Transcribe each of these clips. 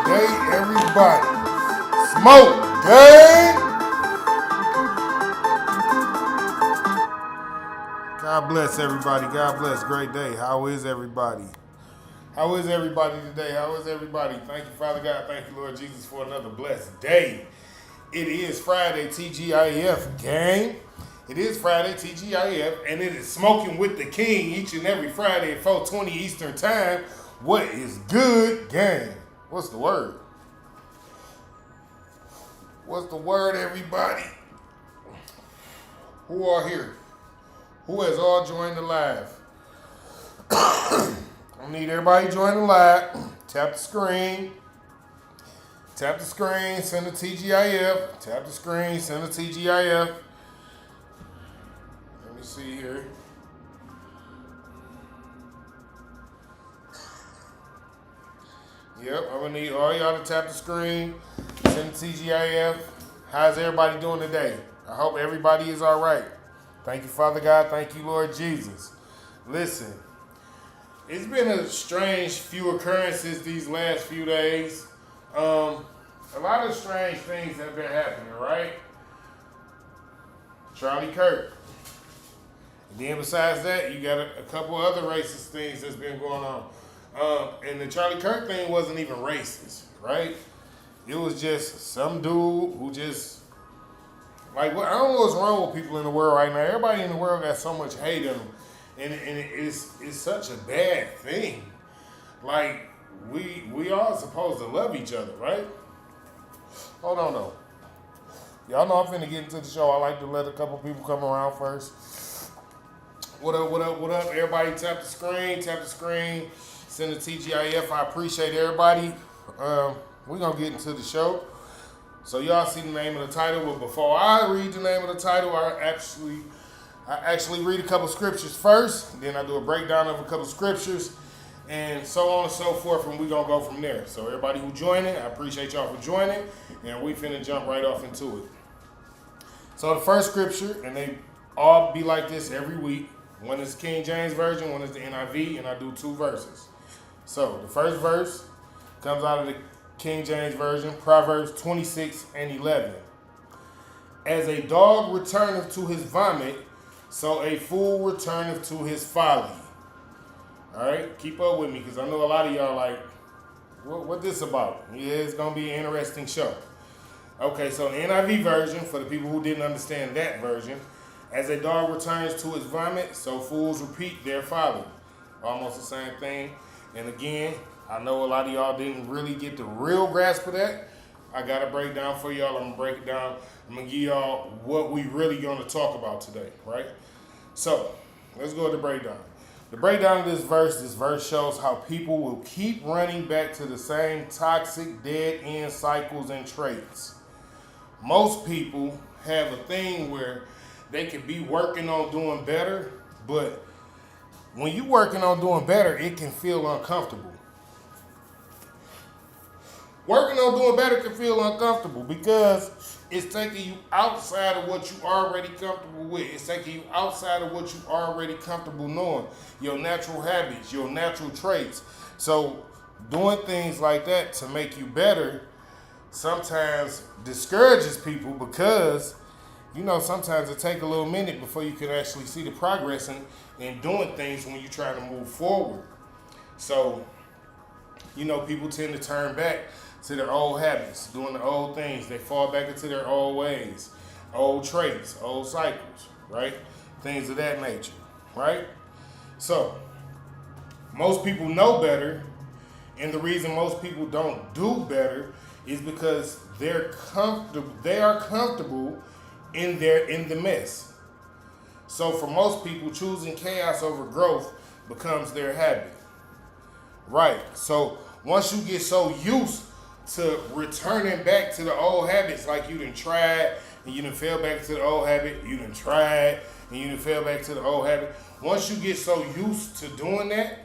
day, everybody. Smoke day. God bless everybody. God bless. Great day. How is everybody? How is everybody today? How is everybody? Thank you, Father God. Thank you, Lord Jesus, for another blessed day. It is Friday, TGIF gang. It is Friday, TGIF, and it is Smoking with the King each and every Friday at 4:20 Eastern Time. What is good, gang? What's the word? What's the word, everybody? Who are here? Who has all joined the live? I need everybody to join the live. Tap the screen. Tap the screen, send a TGIF. Tap the screen, send a TGIF. Let me see here. Yep, I'm gonna need all y'all to tap the screen, send a TGIF. How's everybody doing today? I hope everybody is all right. Thank you, Father God. Thank you, Lord Jesus. Listen, it's been a strange few occurrences these last few days. A lot of strange things have been happening, right? Charlie Kirk. And then besides that, you got a couple other racist things that's been going on. And the Charlie Kirk thing wasn't even racist, right? It was just some dude who just, like, I don't know what's wrong with people in the world right now. Everybody in the world got so much hate in them. And it's such a bad thing. Like, we all supposed to love each other, right? Hold on, though. Y'all know I'm finna get into the show. I like to let a couple people come around first. What up, what up, what up? Everybody tap the screen, send a TGIF. I appreciate everybody. We're gonna get into the show. So y'all see the name of the title, but before I read the name of the title, I actually read a couple scriptures first, then I do a breakdown of a couple scriptures, and so on and so forth, and we're going to go from there. So everybody who joining, I appreciate y'all for joining, and we finna jump right off into it. So the first scripture, and they all be like this every week. One is King James Version, one is the NIV, and I do two verses. So the first verse comes out of the King James Version, Proverbs 26:11. As a dog returneth to his vomit, so a fool returneth to his folly. All right, keep up with me because I know a lot of y'all like, what this about? Yeah, it's going to be an interesting show. Okay, so the NIV version, for the people who didn't understand that version, as a dog returns to his vomit, so fools repeat their folly. Almost the same thing. And again, I know a lot of y'all didn't really get the real grasp of that. I got a breakdown for y'all. I'm going to break it down. I'm going to give y'all what we really going to talk about today, right? So, let's go to the breakdown. The breakdown of this verse shows how people will keep running back to the same toxic, dead-end cycles and traits. Most people have a thing where they could be working on doing better, but when you're working on doing better, it can feel uncomfortable. Working on doing better can feel uncomfortable because it's taking you outside of what you already comfortable with. It's taking you outside of what you already comfortable knowing, your natural habits, your natural traits. So doing things like that to make you better sometimes discourages people because, sometimes it takes a little minute before you can actually see the progress in doing things when you're trying to move forward. So, people tend to turn back to their old habits, doing the old things. They fall back into their old ways, old traits, old cycles, right? Things of that nature, right? So, most people know better, and the reason most people don't do better is because they're comfortable. They are comfortable in the mess. So, for most people, choosing chaos over growth becomes their habit, right? So, once you get so used to returning back to the old habits, like you done tried and you done fell back to the old habit, you done tried and you done fell back to the old habit. Once you get so used to doing that,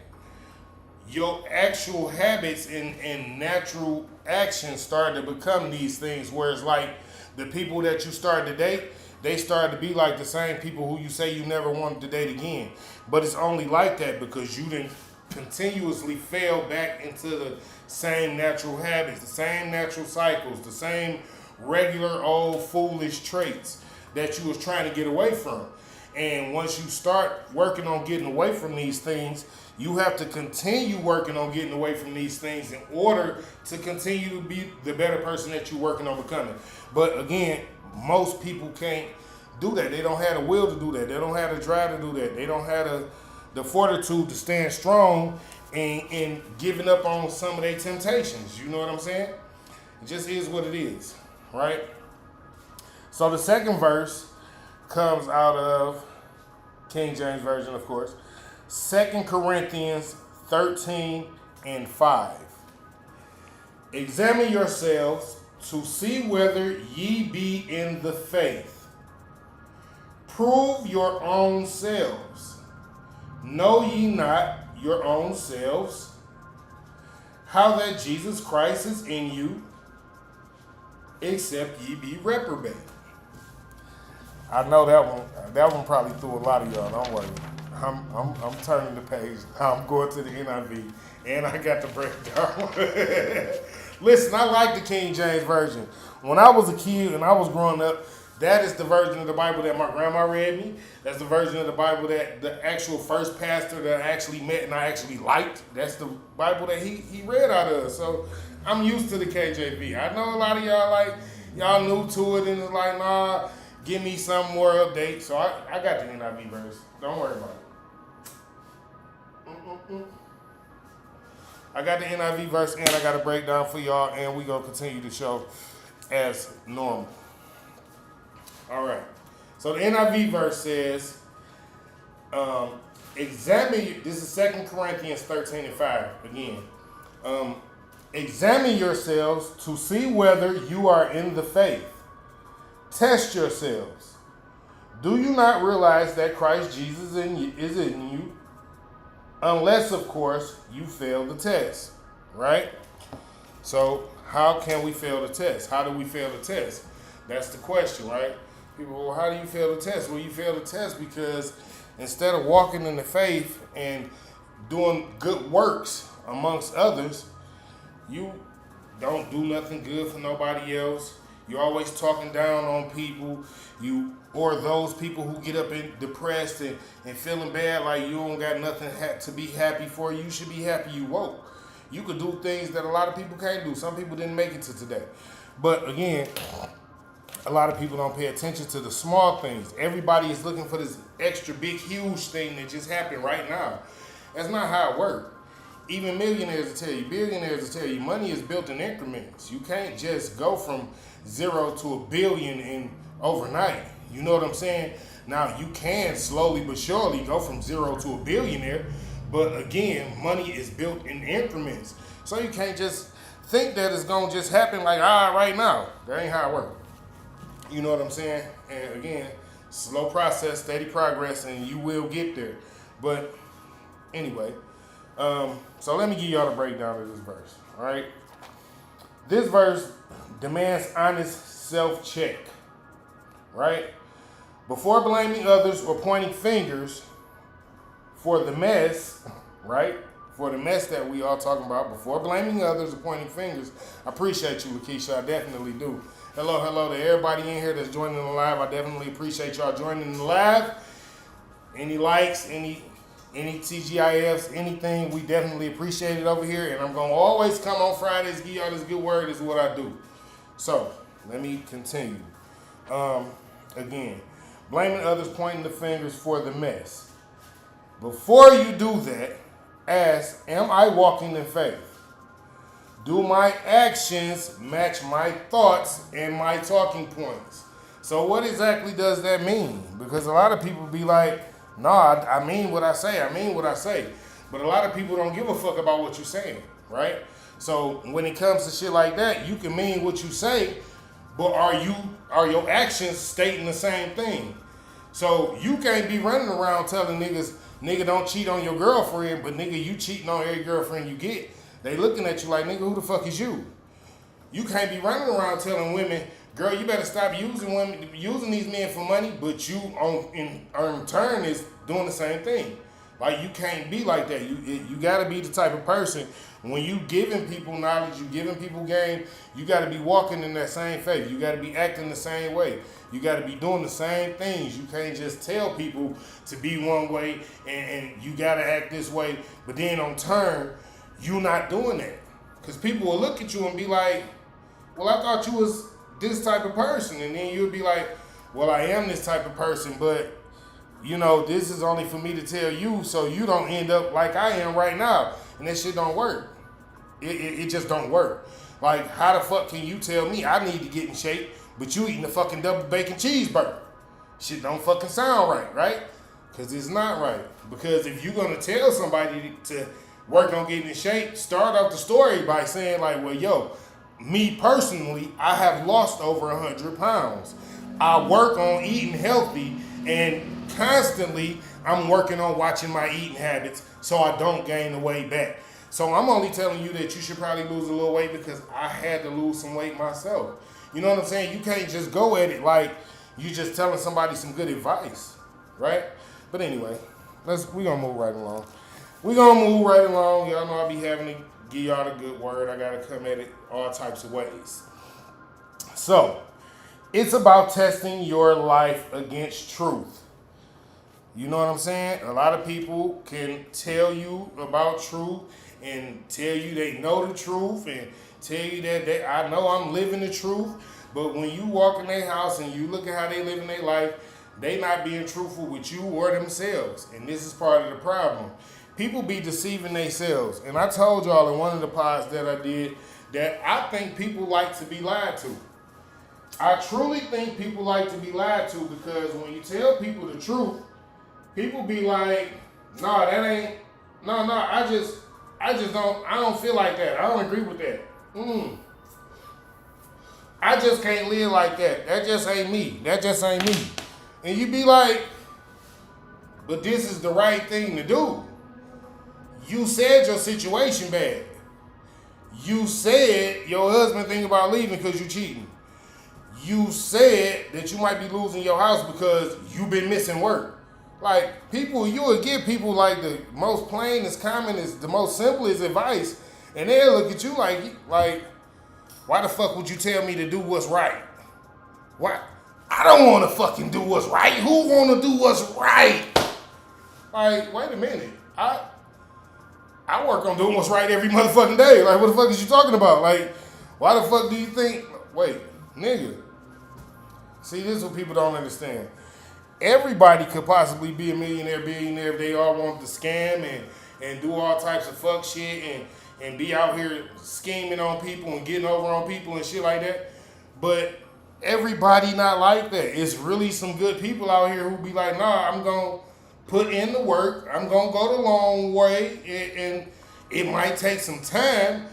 your actual habits and natural actions start to become these things where it's like the people that you started to date, they started to be like the same people who you say you never wanted to date again. But it's only like that because you didn't continuously fell back into the same natural habits, the same natural cycles, the same regular old foolish traits that you was trying to get away from. And once you start working on getting away from these things, you have to continue working on getting away from these things in order to continue to be the better person that you're working on becoming. But again, most people can't do that. They don't have the will to do that. They don't have the drive to do that. They don't have the fortitude to stand strong and giving up on some of their temptations. You know what I'm saying? It just is what it is, right? So the second verse comes out of King James Version, of course. 2 Corinthians 13 and 5. Examine yourselves to see whether ye be in the faith. Prove your own selves. Know ye not your own selves, how that Jesus Christ is in you, except ye be reprobate. I know that one probably threw a lot of y'all. Don't worry. I'm turning the page. I'm going to the NIV, and I got the breakdown. Listen, I like the King James Version. When I was a kid and I was growing up, that is the version of the Bible that my grandma read me. That's the version of the Bible that the actual first pastor that I actually met and I actually liked. That's the Bible that he read out of. So I'm used to the KJV. I know a lot of y'all new to it and it's like, nah, give me some more updates. So I got the NIV verse. Don't worry about it. I got the NIV verse and I got a breakdown for y'all, and we're going to continue the show as normal. All right. So the NIV verse says, examine, this is 2 Corinthians 13 and 5 again. Examine yourselves to see whether you are in the faith. Test yourselves. Do you not realize that Christ Jesus is in you? Unless, of course, you fail the test, right? So how can we fail the test? How do we fail the test? That's the question, right? People, well, how do you fail the test? Well, you fail the test because instead of walking in the faith and doing good works amongst others, you don't do nothing good for nobody else. You're always talking down on people. Or those people who get up and depressed and feeling bad like you don't got nothing to be happy for. You should be happy you woke. You could do things that a lot of people can't do. Some people didn't make it to today. But again, a lot of people don't pay attention to the small things. Everybody is looking for this extra big, huge thing that just happened right now. That's not how it works. Even millionaires will tell you, billionaires will tell you, money is built in increments. You can't just go from 0 to $1 billion in overnight. You know what I'm saying? Now, you can slowly but surely go from 0 to $1 billionaire, but again, money is built in increments. So you can't just think that it's going to just happen like, right now. That ain't how it works. You know what I'm saying? And again, slow process, steady progress, and you will get there. But anyway, so let me give y'all the breakdown of this verse, all right? This verse demands honest self-check, right? Before blaming others or pointing fingers for the mess, right? For the mess that we all talking about, before blaming others or pointing fingers, I appreciate you, Lakeisha. I definitely do. Hello to everybody in here that's joining the live. I definitely appreciate y'all joining the live. Any likes, any TGIFs, anything, we definitely appreciate it over here. And I'm going to always come on Fridays, give y'all this good word is what I do. So, let me continue. Again, blaming others, pointing the fingers for the mess. Before you do that, ask, am I walking in faith? Do my actions match my thoughts and my talking points? So what exactly does that mean? Because a lot of people be like, nah, I mean what I say. But a lot of people don't give a fuck about what you're saying, right? So when it comes to shit like that, you can mean what you say, but are your actions stating the same thing? So you can't be running around telling niggas, nigga, don't cheat on your girlfriend, but nigga, you cheating on every girlfriend you get. They looking at you like, nigga, who the fuck is you? You can't be running around telling women, girl, you better stop using these men for money, but you in turn is doing the same thing. Like, you can't be like that. You got to be the type of person, when you giving people knowledge, you giving people game, you got to be walking in that same faith. You got to be acting the same way. You got to be doing the same things. You can't just tell people to be one way and you got to act this way, but then on turn, you not doing that. Because people will look at you and be like, well, I thought you was this type of person. And then you'll be like, well, I am this type of person, but you know, this is only for me to tell you so you don't end up like I am right now. And that shit don't work. It just don't work. Like, how the fuck can you tell me I need to get in shape, but you eating a fucking double bacon cheeseburger? Shit don't fucking sound right, right? Because it's not right. Because if you're going to tell somebody to work on getting in shape, start off the story by saying like, well, yo, me personally, I have lost over 100 pounds. I work on eating healthy, and constantly I'm working on watching my eating habits so I don't gain the weight back. So I'm only telling you that you should probably lose a little weight because I had to lose some weight myself. You know what I'm saying? You can't just go at it like you just telling somebody some good advice, right? But anyway, we gonna move right along. Y'all know I be having to give y'all the good word. I gotta come at it all types of ways. So, it's about testing your life against truth. You know what I'm saying? A lot of people can tell you about truth and tell you they know the truth and tell you that I know I'm living the truth. But when you walk in their house and you look at how they live in their life, they not being truthful with you or themselves. And this is part of the problem. People be deceiving themselves. And I told y'all in one of the pods that I did that I think people like to be lied to. I truly think people like to be lied to, because when you tell people the truth, people be like, nah, that ain't, no, I don't feel like that. I don't agree with that. I just can't live like that. That just ain't me. And you be like, but this is the right thing to do. You said your situation bad. You said your husband thinking about leaving because you cheating. You said that you might be losing your house because you've been missing work. Like, people, you would give people like the most plainest, commonest, the most simplest advice, and they'll look at you like, why the fuck would you tell me to do what's right? Why? I don't want to fucking do what's right. Who want to do what's right? Like, wait a minute. I work on doing what's right every motherfucking day. Like, what the fuck is you talking about? Like, why the fuck do you think? Wait, nigga. See, this is what people don't understand. Everybody could possibly be a millionaire, billionaire if they all want to scam and do all types of fuck shit and be out here scheming on people and getting over on people and shit like that. But everybody not like that. It's really some good people out here who be like, nah, I'm going to put in the work. I'm going to go the long way. And it might take some time,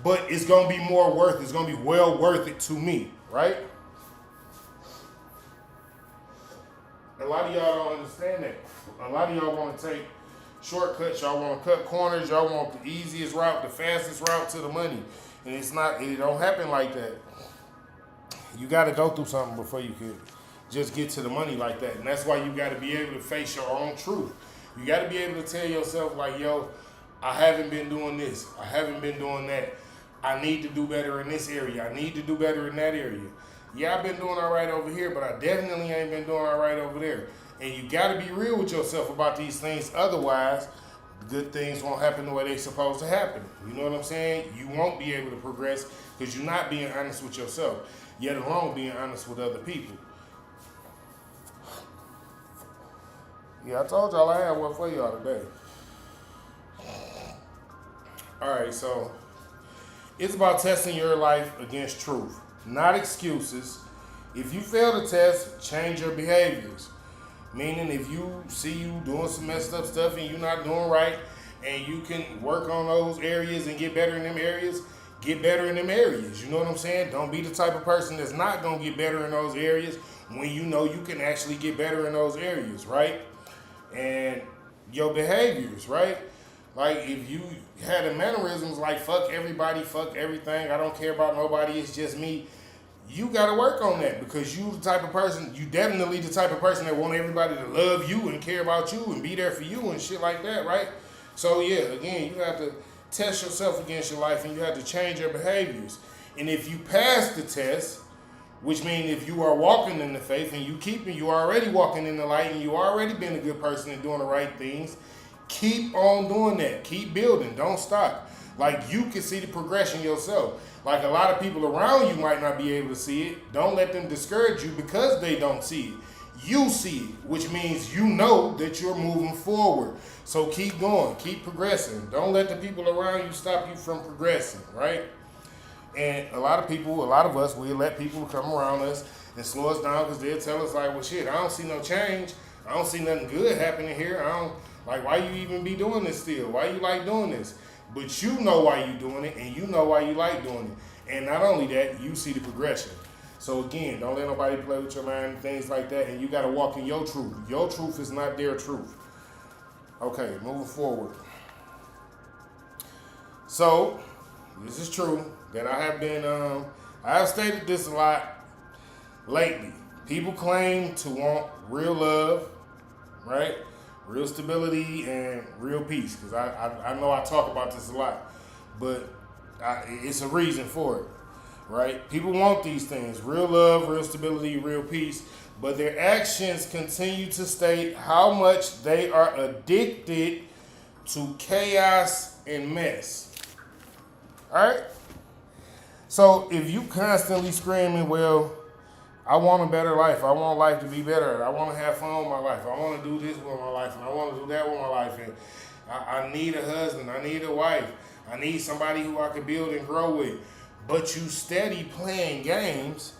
but it's going to be more worth it. It's going to be well worth it to me, right? A lot of y'all don't understand that. A lot of y'all want to take shortcuts. Y'all want to cut corners. Y'all want the easiest route, the fastest route to the money. And it don't happen like that. You got to go through something before you can just get to the money like that. And that's why you got to be able to face your own truth. You got to be able to tell yourself like, yo, I haven't been doing this. I haven't been doing that. I need to do better in this area. I need to do better in that area. Yeah, I've been doing all right over here, but I definitely ain't been doing all right over there. And you got to be real with yourself about these things. Otherwise, good things won't happen the way they're supposed to happen. You know what I'm saying? You won't be able to progress because you're not being honest with yourself, yet alone being honest with other people. Yeah, I told y'all I had one for y'all today. All right, so it's about testing your life against truth. Not excuses. If you fail the test, change your behaviors. Meaning if you see you doing some messed up stuff and you're not doing right and you can work on those areas and get better in them areas, get better in them areas. You know what I'm saying? Don't be the type of person that's not going to get better in those areas when you know you can actually get better in those areas, right? And your behaviors, right? Like if you had the mannerisms like fuck everybody, fuck everything, I don't care about nobody, it's just me. you got to work on that because you the type of person, you definitely the type of person that want everybody to love you and care about you and be there for you and shit like that, right? So yeah, again, you have to test yourself against your life and you have to change your behaviors. And if you pass the test, which means if you are walking in the faith and you already walking in the light and you already been a good person and doing the right things, keep on doing that. Keep building. Don't stop. Like you can see the progression yourself. Like a lot of people around you might not be able to see it. Don't let them discourage you because they don't see it. You see it, which means you know that you're moving forward. So keep going, keep progressing. Don't let the people around you stop you from progressing, right? And a lot of us, we let people come around us and slow us down because they'll tell us like, well, shit, I don't see no change. I don't see nothing good happening here. Why you even be doing this still? Why you like doing this? But you know why you doing it, and you know why you like doing it. And not only that, you see the progression. So again, don't let nobody play with your mind and things like that, and you got to walk in your truth. Your truth is not their truth. Okay, moving forward. So, this is true that I have stated this a lot lately. People claim to want real love, right? Real stability and real peace, because I know I talk about this a lot, but it's a reason for it, right? People want these things, real love, real stability, real peace, but their actions continue to state how much they are addicted to chaos and mess, all right? So if you constantly screaming, well, I want a better life. I want life to be better. I want to have fun with my life. I want to do this with my life, and I want to do that with my life. And I need a husband. I need a wife. I need somebody who I can build and grow with. But you steady playing games,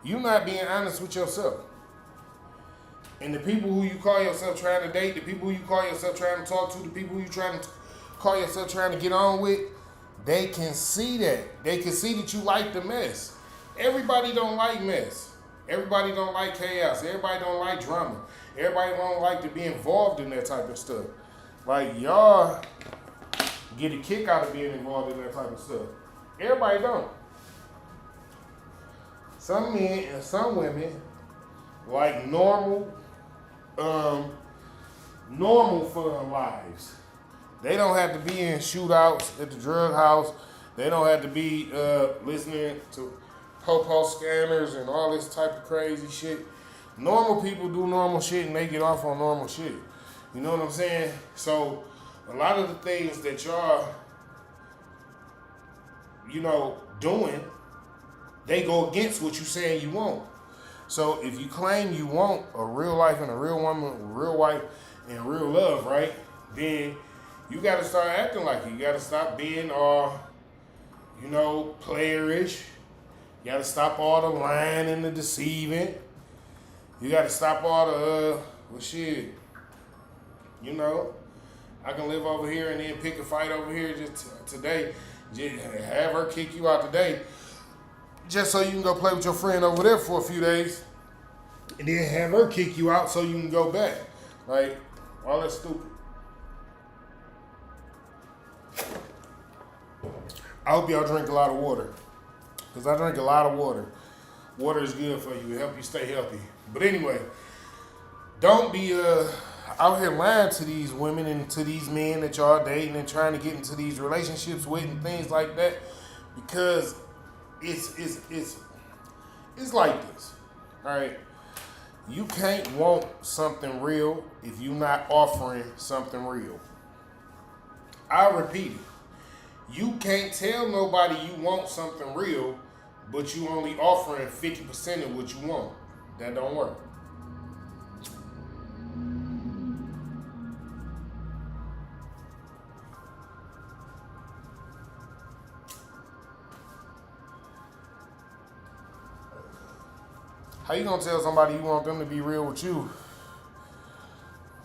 you're not being honest with yourself. And the people who you call yourself trying to date, the people who you call yourself trying to talk to, the people who you trying to call yourself trying to get on with, they can see that. They can see that you like the mess. Everybody don't like mess. Everybody don't like chaos. Everybody don't like drama. Everybody don't like to be involved in that type of stuff. Like y'all get a kick out of being involved in that type of stuff. Everybody don't. Some men and some women like normal fun lives. They don't have to be in shootouts at the drug house. They don't have to be listening to po-po scanners and all this type of crazy shit. Normal people do normal shit and they get off on normal shit. You know what I'm saying? So a lot of the things that y'all, doing, they go against what you saying you want. So if you claim you want a real life and a real woman, a real wife and real love, right? Then you got to start acting like it. You got to stop being all, playerish. You got to stop all the lying and the deceiving. You got to stop all the, I can live over here and then pick a fight over here just today. Just have her kick you out today. Just so you can go play with your friend over there for a few days. And then have her kick you out so you can go back. Like, all that's stupid. I hope y'all drink a lot of water. Because I drink a lot of water. Water is good for you. It helps you stay healthy. But anyway, don't be out here lying to these women and to these men that y'all dating and trying to get into these relationships with and things like that. Because it's like this. All right? You can't want something real if you're not offering something real. I'll repeat it. You can't tell nobody you want something real, but you only offering 50% of what you want. That don't work. How you gonna tell somebody you want them to be real with you,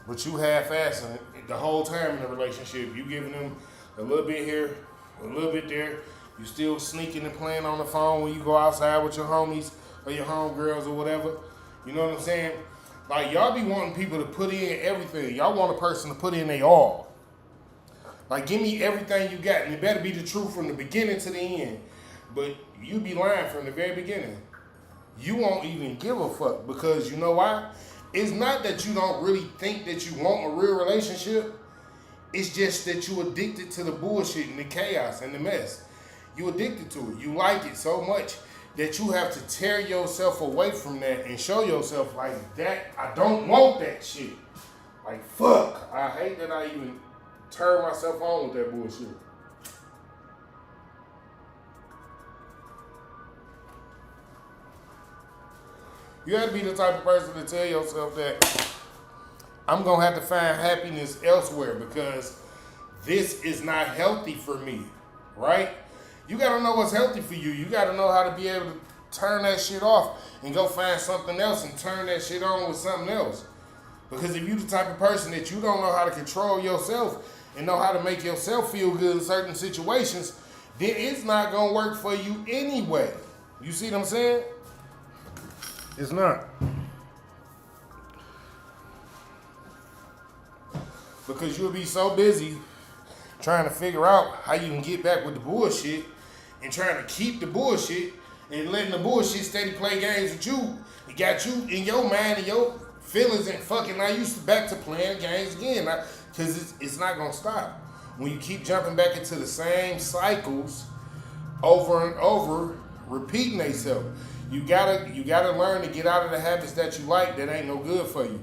but you half-assing it the whole time in the relationship? You giving them a little bit here, a little bit there. You still sneaking and playing on the phone when you go outside with your homies or your homegirls or whatever. You know what I'm saying? Like, y'all be wanting people to put in everything. Y'all want a person to put in their all. Like, give me everything you got. And it better be the truth from the beginning to the end. But you be lying from the very beginning. you won't even give a fuck, because you know why? It's not that you don't really think that you want a real relationship. It's just that you addicted to the bullshit and the chaos and the mess. You addicted to it. You like it so much that you have to tear yourself away from that and show yourself like that. I don't want that shit. Like, fuck. I hate that I even turn myself on with that bullshit. You have to be the type of person to tell yourself that I'm going to have to find happiness elsewhere because this is not healthy for me, right? You got to know what's healthy for you. You got to know how to be able to turn that shit off and go find something else and turn that shit on with something else. Because if you the type of person that you don't know how to control yourself and know how to make yourself feel good in certain situations, then it's not going to work for you anyway. You see what I'm saying? It's not. Because you'll be so busy trying to figure out how you can get back with the bullshit and trying to keep the bullshit and letting the bullshit steady play games with you. It got you in your mind and your feelings and fucking now you back to playing games again. Because it's not going to stop. When you keep jumping back into the same cycles over and over, repeating themselves. You gotta learn to get out of the habits that you like that ain't no good for you.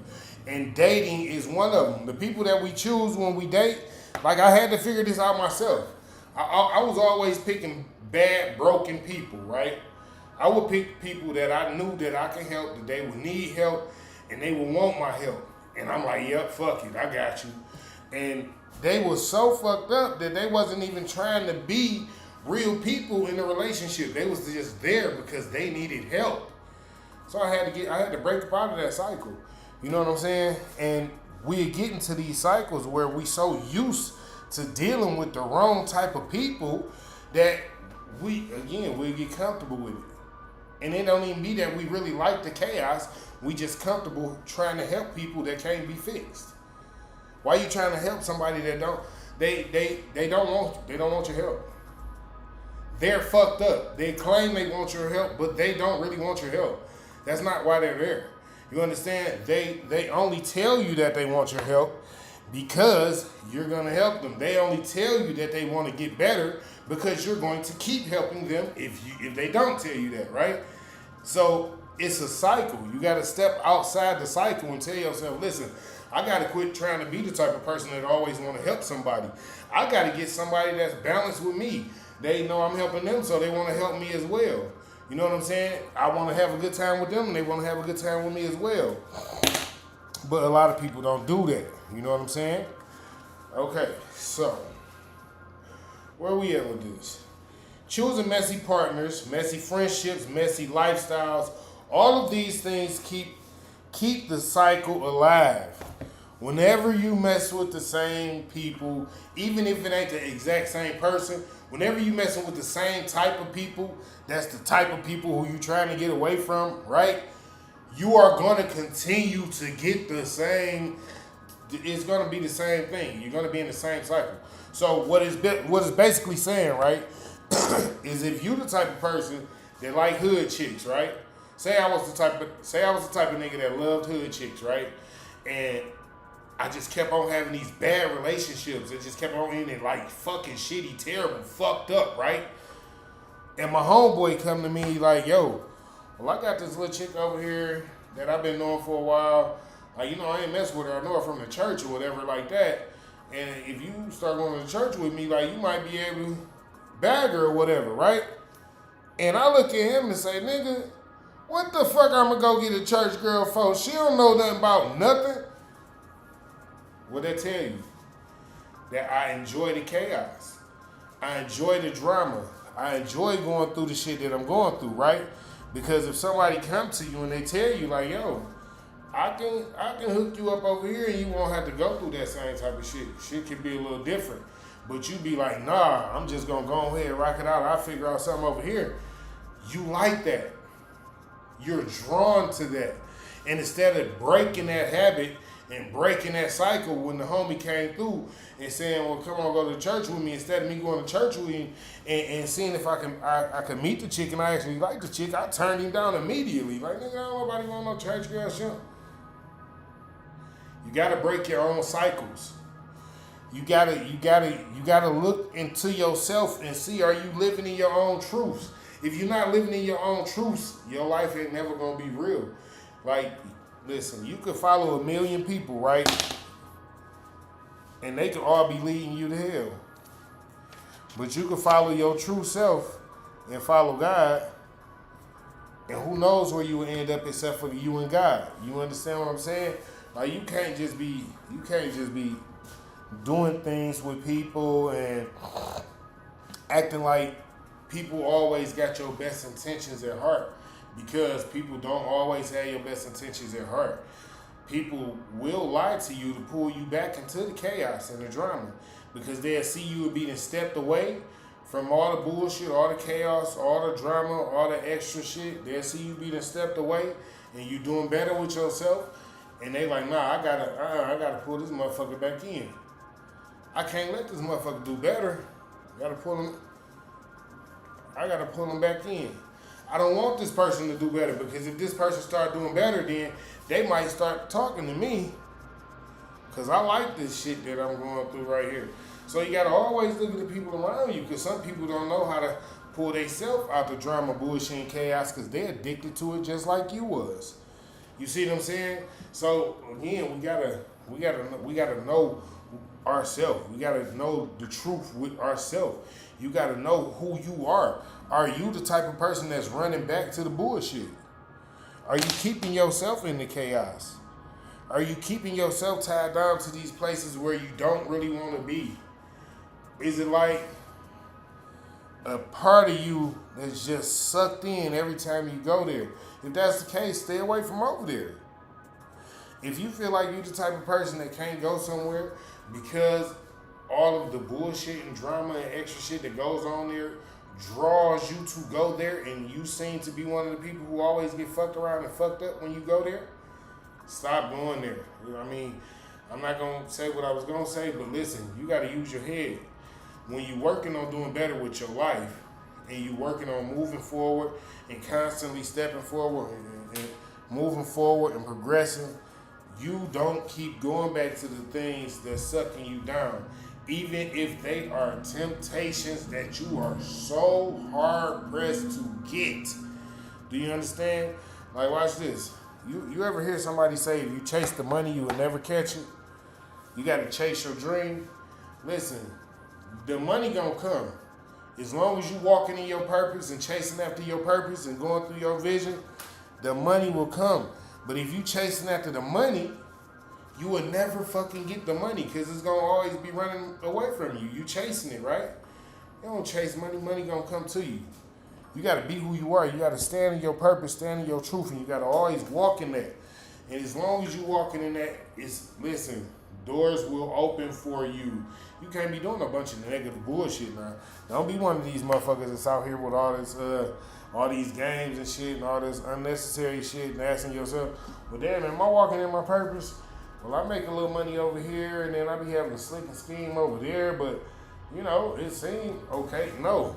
And dating is one of them. The people that we choose when we date, like I had to figure this out myself. I was always picking bad, broken people, right? I would pick people that I knew that I could help, that they would need help, and they would want my help. And I'm like, yep, fuck it, I got you. And they were so fucked up that they wasn't even trying to be real people in the relationship. They was just there because they needed help. So I had to break up out of that cycle. You know what I'm saying? And we get into these cycles where we so used to dealing with the wrong type of people that we get comfortable with it. And it don't even be that we really like the chaos. We just comfortable trying to help people that can't be fixed. Why you trying to help somebody that they don't want your help? They're fucked up. They claim they want your help, but they don't really want your help. That's not why they're there. You understand? They only tell you that they want your help because you're going to help them. They only tell you that they want to get better because you're going to keep helping them if they don't tell you that, right? So it's a cycle. You got to step outside the cycle and tell yourself, listen, I got to quit trying to be the type of person that always want to help somebody. I got to get somebody that's balanced with me. They know I'm helping them, so they want to help me as well. You know what I'm saying? I want to have a good time with them, and they want to have a good time with me as well. But a lot of people don't do that. You know what I'm saying? Okay, so where we at with this? Choosing messy partners, messy friendships, messy lifestyles. All of these things keep the cycle alive. Whenever you mess with the same people, even if it ain't the exact same person, whenever you messing with the same type of people, that's the type of people who you trying to get away from, right? You are going to continue to get the same, it's going to be the same thing. You're going to be in the same cycle. So what is basically saying, right, is if you the type of person that like hood chicks, right? Say I was the type of nigga that loved hood chicks, right? And I just kept on having these bad relationships. It just kept on ending like fucking shitty, terrible, fucked up, right? And my homeboy come to me like, yo, well, I got this little chick over here that I've been knowing for a while. Like, I ain't mess with her. I know her from the church or whatever like that. And if you start going to church with me, like, you might be able to bag her or whatever, right? And I look at him and say, nigga, what the fuck I'm gonna go get a church girl for? She don't know nothing about nothing. What that tell you? That I enjoy the chaos. I enjoy the drama. I enjoy going through the shit that I'm going through, right? Because if somebody comes to you and they tell you like, yo, I can hook you up over here and you won't have to go through that same type of shit. Shit can be a little different. But you be like, nah, I'm just gonna go ahead and rock it out. I'll figure out something over here. You like that. You're drawn to that. And instead of breaking that habit and breaking that cycle when the homie came through and saying, well, come on, go to church with me, instead of me going to church with him and seeing if I can meet the chick and I actually like the chick, I turned him down immediately. Like, nigga, don't nobody want no church girl shit. You gotta break your own cycles. You gotta look into yourself and see, are you living in your own truths? If you're not living in your own truths, your life ain't never gonna be real. Like, listen, you could follow 1 million people, right? And they could all be leading you to hell. But you could follow your true self and follow God, and who knows where you will end up except for you and God. You understand what I'm saying? Like, you can't just be doing things with people and acting like people always got your best intentions at heart, because people don't always have your best intentions at heart. People will lie to you to pull you back into the chaos and the drama, because they'll see you being stepped away from all the bullshit, all the chaos, all the drama, all the extra shit. They'll see you being stepped away and you doing better with yourself, and they like, nah, I gotta pull this motherfucker back in. I can't let this motherfucker do better. I gotta pull him back in. I don't want this person to do better, because if this person start doing better, then they might start talking to me, because I like this shit that I'm going through right here. So you gotta always look at the people around you, because some people don't know how to pull themselves out the drama, bullshit, and chaos, because they're addicted to it just like you was. You see what I'm saying? So again, we gotta know ourselves. We gotta know the truth with ourselves. You gotta know who you are. Are you the type of person that's running back to the bullshit? Are you keeping yourself in the chaos? Are you keeping yourself tied down to these places where you don't really want to be? Is it like a part of you that's just sucked in every time you go there? If that's the case, stay away from over there. If you feel like you're the type of person that can't go somewhere because all of the bullshit and drama and extra shit that goes on there draws you to go there, and you seem to be one of the people who always get fucked around and fucked up when you go there, stop going there. You know what I mean? I'm not going to say what I was going to say, but listen, you got to use your head. When you're working on doing better with your life, and you're working on moving forward and constantly stepping forward and moving forward and progressing, you don't keep going back to the things that's sucking you down, even if they are temptations that you are so hard pressed to get. Do you understand? Like, watch this. You ever hear somebody say, if you chase the money, you will never catch it? You got to chase your dream. Listen, the money gonna come. As long as you walking in your purpose and chasing after your purpose and going through your vision, the money will come. But if you chasing after the money, you will never fucking get the money, because it's gonna always be running away from you. You chasing it, right? You don't chase money, money gonna come to you. You gotta be who you are. You gotta stand in your purpose, stand in your truth, and you gotta always walk in that. And as long as you walking in that, listen, doors will open for you. You can't be doing a bunch of negative bullshit now. Don't be one of these motherfuckers that's out here with all these games and shit and all this unnecessary shit and asking yourself, well, damn, am I walking in my purpose? Well, I make a little money over here, and then I be having a slick and scheme over there, but, you know, it seemed okay. No.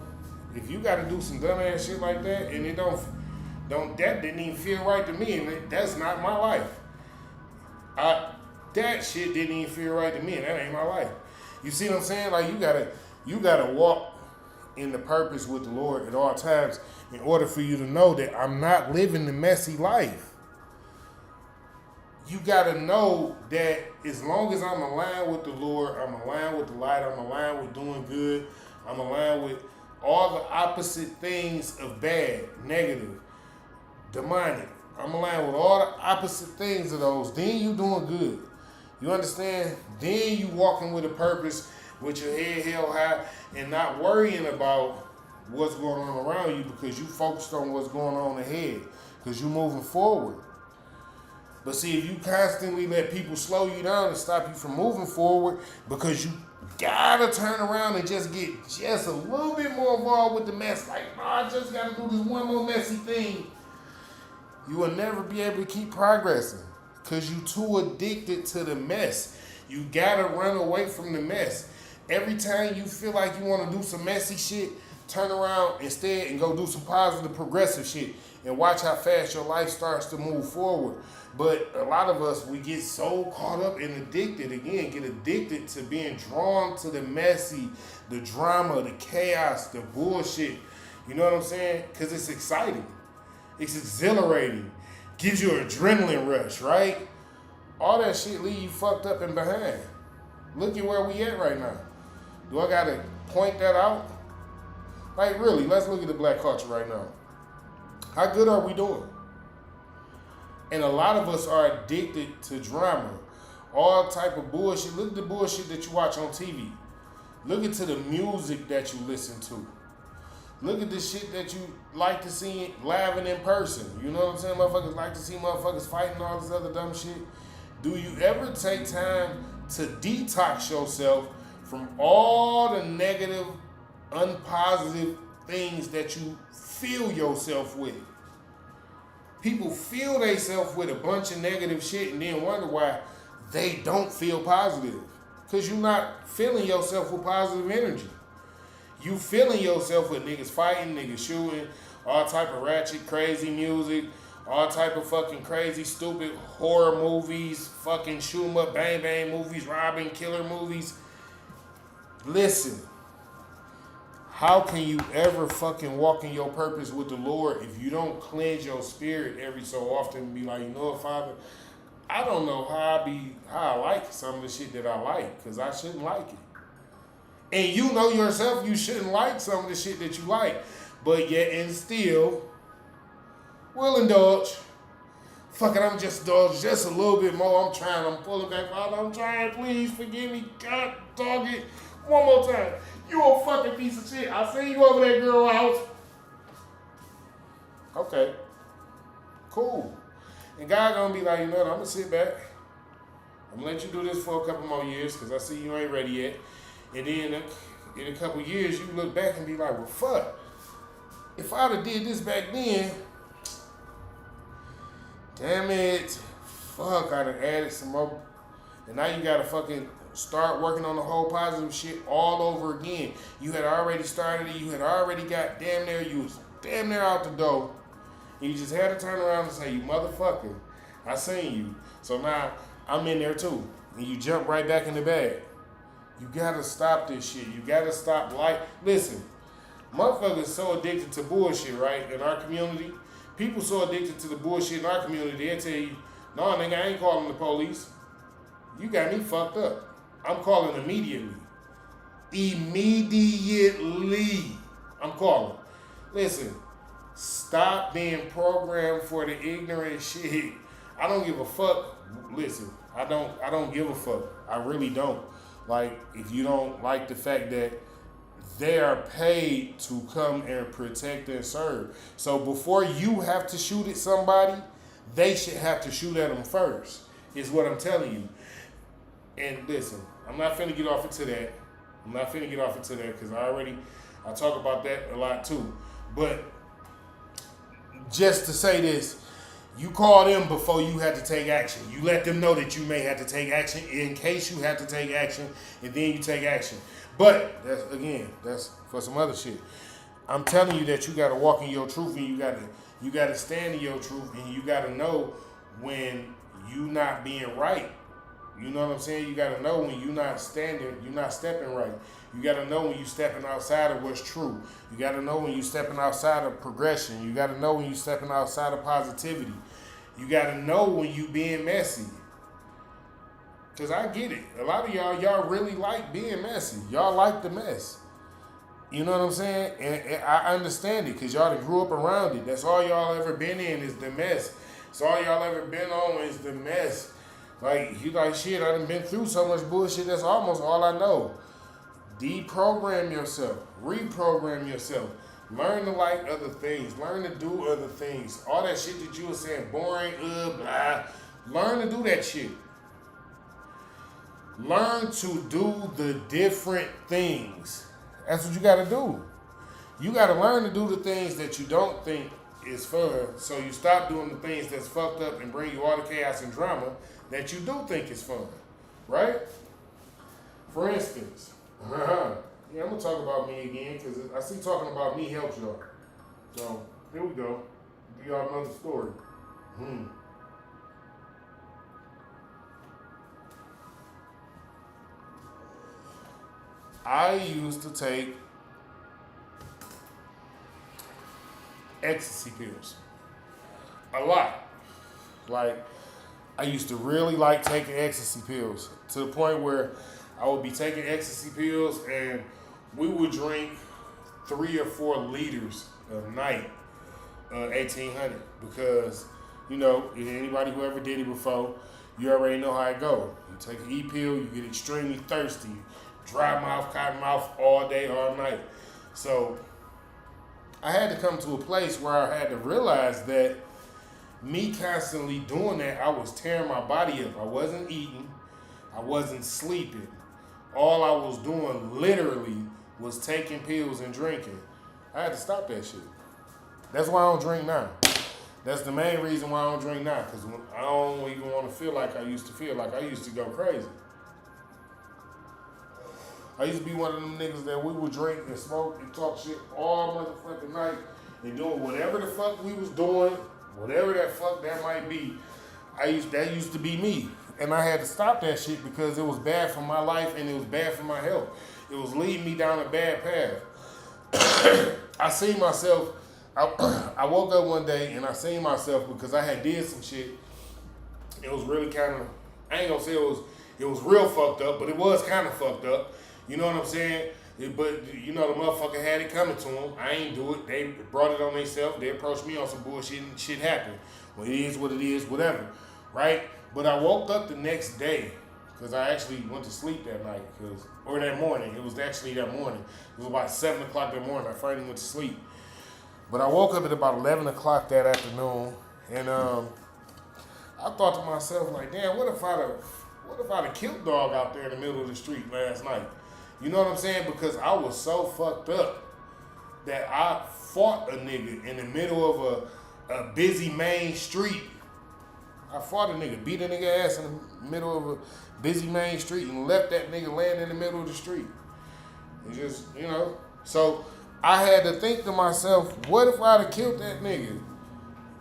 If you got to do some dumbass shit like that, and it that didn't even feel right to me, and that's not my life. That shit didn't even feel right to me, and that ain't my life. You see what I'm saying? Like, you gotta walk in the purpose with the Lord at all times in order for you to know that I'm not living the messy life. You gotta know that as long as I'm aligned with the Lord, I'm aligned with the light, I'm aligned with doing good, I'm aligned with all the opposite things of bad, negative, demonic. I'm aligned with all the opposite things of those. Then you doing good. You understand? Then you walking with a purpose, with your head held high, and not worrying about what's going on around you, because you focused on what's going on ahead, because you moving forward. But see, if you constantly let people slow you down and stop you from moving forward, because you gotta turn around and just get just a little bit more involved with the mess, like, oh, I just gotta do this one more messy thing, you will never be able to keep progressing. Because you too addicted to the mess. You gotta run away from the mess. Every time you feel like you want to do some messy shit, turn around instead and go do some positive, progressive shit and watch how fast your life starts to move forward. But a lot of us, we get so caught up and addicted, again, get addicted to being drawn to the messy, the drama, the chaos, the bullshit. You know what I'm saying? Because it's exciting. It's exhilarating. Gives you an adrenaline rush, right? All that shit leave you fucked up and behind. Look at where we at right now. Do I gotta point that out? Like really, let's look at the black culture right now. How good are we doing? And a lot of us are addicted to drama. All type of bullshit. Look at the bullshit that you watch on TV. Look into the music that you listen to. Look at the shit that you like to see live and in person. You know what I'm saying? Motherfuckers like to see motherfuckers fighting all this other dumb shit. Do you ever take time to detox yourself from all the negative, unpositive things that you fill yourself with? People fill themselves with a bunch of negative shit and then wonder why they don't feel positive. Because you're not filling yourself with positive energy. You filling yourself with niggas fighting, niggas shooting, all type of ratchet, crazy music, all type of fucking crazy, stupid horror movies, fucking shoot 'em up, bang bang movies, robbing, killer movies. Listen, how can you ever fucking walk in your purpose with the Lord if you don't cleanse your spirit every so often and be like, you know what, Father, I don't know how I like some of the shit that I like, because I shouldn't like it. And you know yourself you shouldn't like some of the shit that you like, but yet and still will indulge. Fuck it, I'm just indulge just a little bit more. I'm trying, I'm pulling back, Father, I'm trying, please forgive me. God dog it. One more time. You a fucking piece of shit. I seen you over that girl house. Okay. Cool. And God gonna be like, you know what, I'm gonna sit back. I'm gonna let you do this for a couple more years because I see you ain't ready yet. And then in a couple years, you look back and be like, well, fuck. If I'd have did this back then, damn it, fuck, I'd have added some more. And now you gotta fucking start working on the whole positive shit all over again. You had already started it. You had already got damn near, you was damn near out the door. And you just had to turn around and say, you motherfucker, I seen you. So now I'm in there too. And you jump right back in the bag. You gotta stop this shit. You gotta stop listen, motherfuckers so addicted to bullshit, right? In our community, people so addicted to the bullshit in our community, they'll tell you, no, nigga, I ain't calling the police. You got me fucked up. I'm calling immediately. Immediately. I'm calling. Listen, stop being programmed for the ignorant shit. I don't give a fuck. Listen, I don't give a fuck. I really don't. Like, if you don't like the fact that they are paid to come and protect and serve. So before you have to shoot at somebody, they should have to shoot at them first, is what I'm telling you. And listen, I'm not finna get off into that. Because I talk about that a lot too. But just to say this, you call them before you have to take action. You let them know that you may have to take action in case you have to take action, and then you take action. But that's for some other shit. I'm telling you that you gotta walk in your truth, and you gotta stand in your truth, and you gotta know when you not being right. You know what I'm saying? You gotta know when you're not stepping right. You gotta know when you're stepping outside of what's true. You gotta know when you're stepping outside of progression. You gotta know when you're stepping outside of positivity. You gotta know when you being messy. Cause I get it. A lot of y'all really like being messy. Y'all like the mess. You know what I'm saying? And I understand it, cause y'all done grew up around it. That's all y'all ever been in is the mess. That's all y'all ever been on is the mess. Like, you like, shit, I done been through so much bullshit, that's almost all I know. Deprogram yourself. Reprogram yourself. Learn to like other things. Learn to do other things. All that shit that you were saying, boring, blah. Learn to do that shit. Learn to do the different things. That's what you gotta do. You gotta learn to do the things that you don't think is fun. So you stop doing the things that's fucked up and bring you all the chaos and drama that you do think is fun, right? For instance, yeah, I'm gonna talk about me again because I see talking about me helps y'all. So here we go. Give y'all another story. I used to take ecstasy pills a lot. Like, I used to really like taking ecstasy pills to the point where I would be taking ecstasy pills and we would drink 3 or 4 liters a night, 1800, because, you know, anybody who ever did it before, you already know how it go. You take an E-pill, you get extremely thirsty, dry mouth, cotton mouth all day, all night. So I had to come to a place where I had to realize that me constantly doing that, I was tearing my body up. I wasn't eating, I wasn't sleeping. All I was doing literally was taking pills and drinking. I had to stop that shit. That's why I don't drink now. That's the main reason why I don't drink now, because I don't even want to feel like I used to feel. Like I used to go crazy. I used to be one of them niggas that we would drink and smoke and talk shit all motherfucking night and doing whatever the fuck we was doing, whatever that fuck that might be. That used to be me. And I had to stop that shit because it was bad for my life and it was bad for my health. It was leading me down a bad path. I seen myself, I woke up one day and I seen myself because I had did some shit. It was really kind of, I ain't gonna say it was real fucked up, but it was kind of fucked up. You know what I'm saying? But, you know, the motherfucker had it coming to him. I ain't do it. They brought it on themselves. They approached me on some bullshit and shit happened. Well, it is what it is, whatever. Right? But I woke up the next day because I actually went to sleep that night. Or that morning. It was actually that morning. It was about 7 o'clock that morning. I finally went to sleep. But I woke up at about 11 o'clock that afternoon. And I thought to myself, like, damn, what if I'd have killed dog out there in the middle of the street last night? You know what I'm saying? Because I was so fucked up that I fought a nigga in the middle of a busy main street. I fought a nigga, beat a nigga ass in the middle of a busy main street and left that nigga laying in the middle of the street. It just, you know. So I had to think to myself, what if I'd have killed that nigga?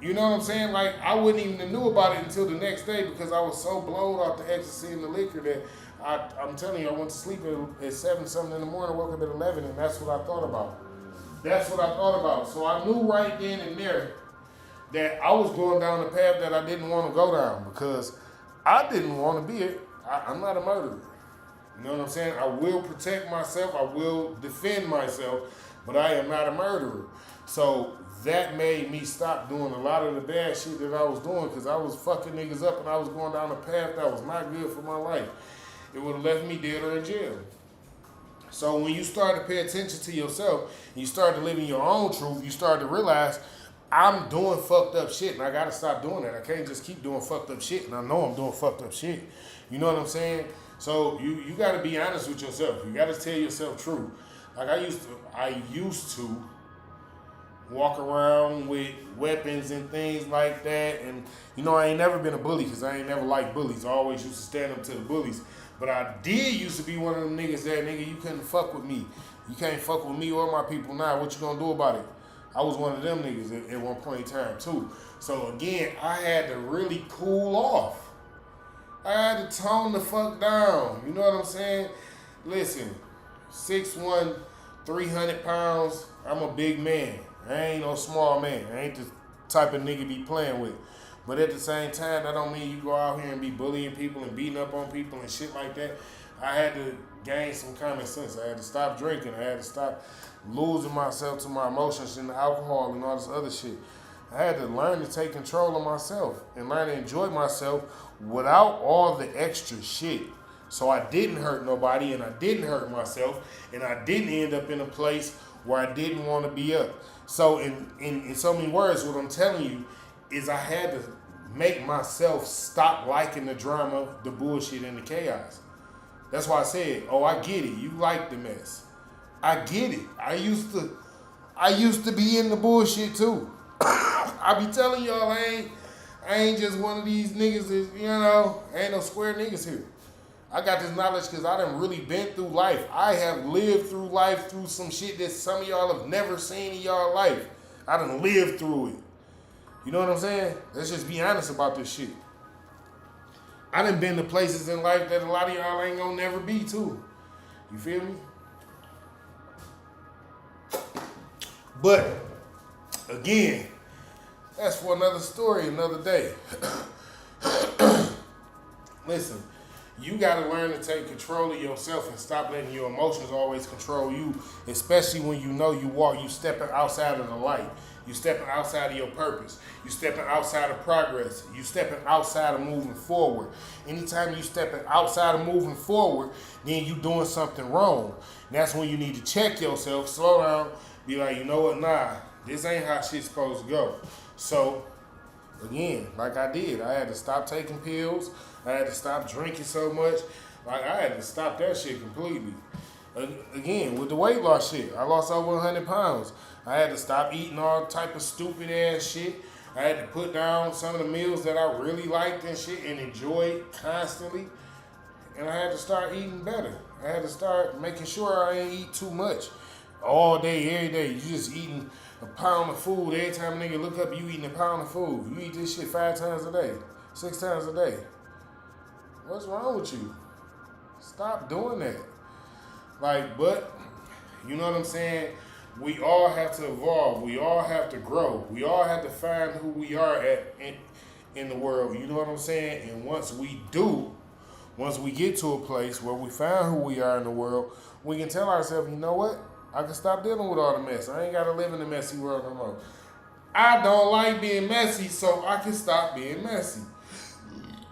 You know what I'm saying? Like, I wouldn't even have knew about it until the next day because I was so blown off the ecstasy and the liquor that I'm telling you, I went to sleep at 7 something in the morning, woke up at 11, and that's what I thought about. That's what I thought about. So I knew right then and there that I was going down the path that I didn't want to go down because I didn't want to be it. I'm not a murderer. You know what I'm saying? I will protect myself. I will defend myself, but I am not a murderer. So that made me stop doing a lot of the bad shit that I was doing because I was fucking niggas up and I was going down a path that was not good for my life. It would have left me dead or in jail. So when you start to pay attention to yourself, and you start to live in your own truth, you start to realize I'm doing fucked up shit and I gotta stop doing that. I can't just keep doing fucked up shit and I know I'm doing fucked up shit. You know what I'm saying? So you gotta be honest with yourself. You gotta tell yourself truth. Like I used to walk around with weapons and things like that. And, you know, I ain't never been a bully because I ain't never liked bullies. I always used to stand up to the bullies. But I did used to be one of them niggas that, nigga, you couldn't fuck with me. You can't fuck with me or my people now. What you gonna do about it? I was one of them niggas at one point in time, too. So, again, I had to really cool off. I had to tone the fuck down. You know what I'm saying? Listen, 6'1", 300 pounds, I'm a big man. I ain't no small man. I ain't the type of nigga be playing with. But at the same time, that don't mean you go out here and be bullying people and beating up on people and shit like that. I had to gain some common sense. I had to stop drinking. I had to stop losing myself to my emotions and the alcohol and all this other shit. I had to learn to take control of myself and learn to enjoy myself without all the extra shit. So I didn't hurt nobody and I didn't hurt myself and I didn't end up in a place where I didn't want to be up. So in so many words, what I'm telling you is I had to make myself stop liking the drama, the bullshit, and the chaos. That's why I said, oh, I get it. You like the mess. I get it. I used to be in the bullshit too. I be telling y'all I ain't just one of these niggas that, ain't no square niggas here. I got this knowledge because I done really been through life. I have lived through life through some shit that some of y'all have never seen in y'all life. I done lived through it. You know what I'm saying? Let's just be honest about this shit. I done been to places in life that a lot of y'all ain't gonna never be too. You feel me? But, again, that's for another story, another day. Listen, you gotta learn to take control of yourself and stop letting your emotions always control you, especially when you stepping outside of the light. You stepping outside of your purpose. You stepping outside of progress. You stepping outside of moving forward. Anytime you stepping outside of moving forward, then you doing something wrong. And that's when you need to check yourself, slow down, be like, you know what, nah, this ain't how shit's supposed to go. So, again, like I did, I had to stop taking pills. I had to stop drinking so much. Like, I had to stop that shit completely. Again, with the weight loss shit, I lost over 100 pounds. I had to stop eating all type of stupid ass shit. I had to put down some of the meals that I really liked and shit and enjoyed constantly. And I had to start eating better. I had to start making sure I ain't eat too much. All day, every day. You just eating a pound of food. Every time a nigga look up, you eating a pound of food. You eat this shit 5 times a day, 6 times a day. What's wrong with you? Stop doing that. But, you know what I'm saying? We all have to evolve. We all have to grow. We all have to find who we are in the world. You know what I'm saying? And once we get to a place where we find who we are in the world, we can tell ourselves, you know what? I can stop dealing with all the mess. I ain't got to live in the messy world no more. I don't like being messy, so I can stop being messy.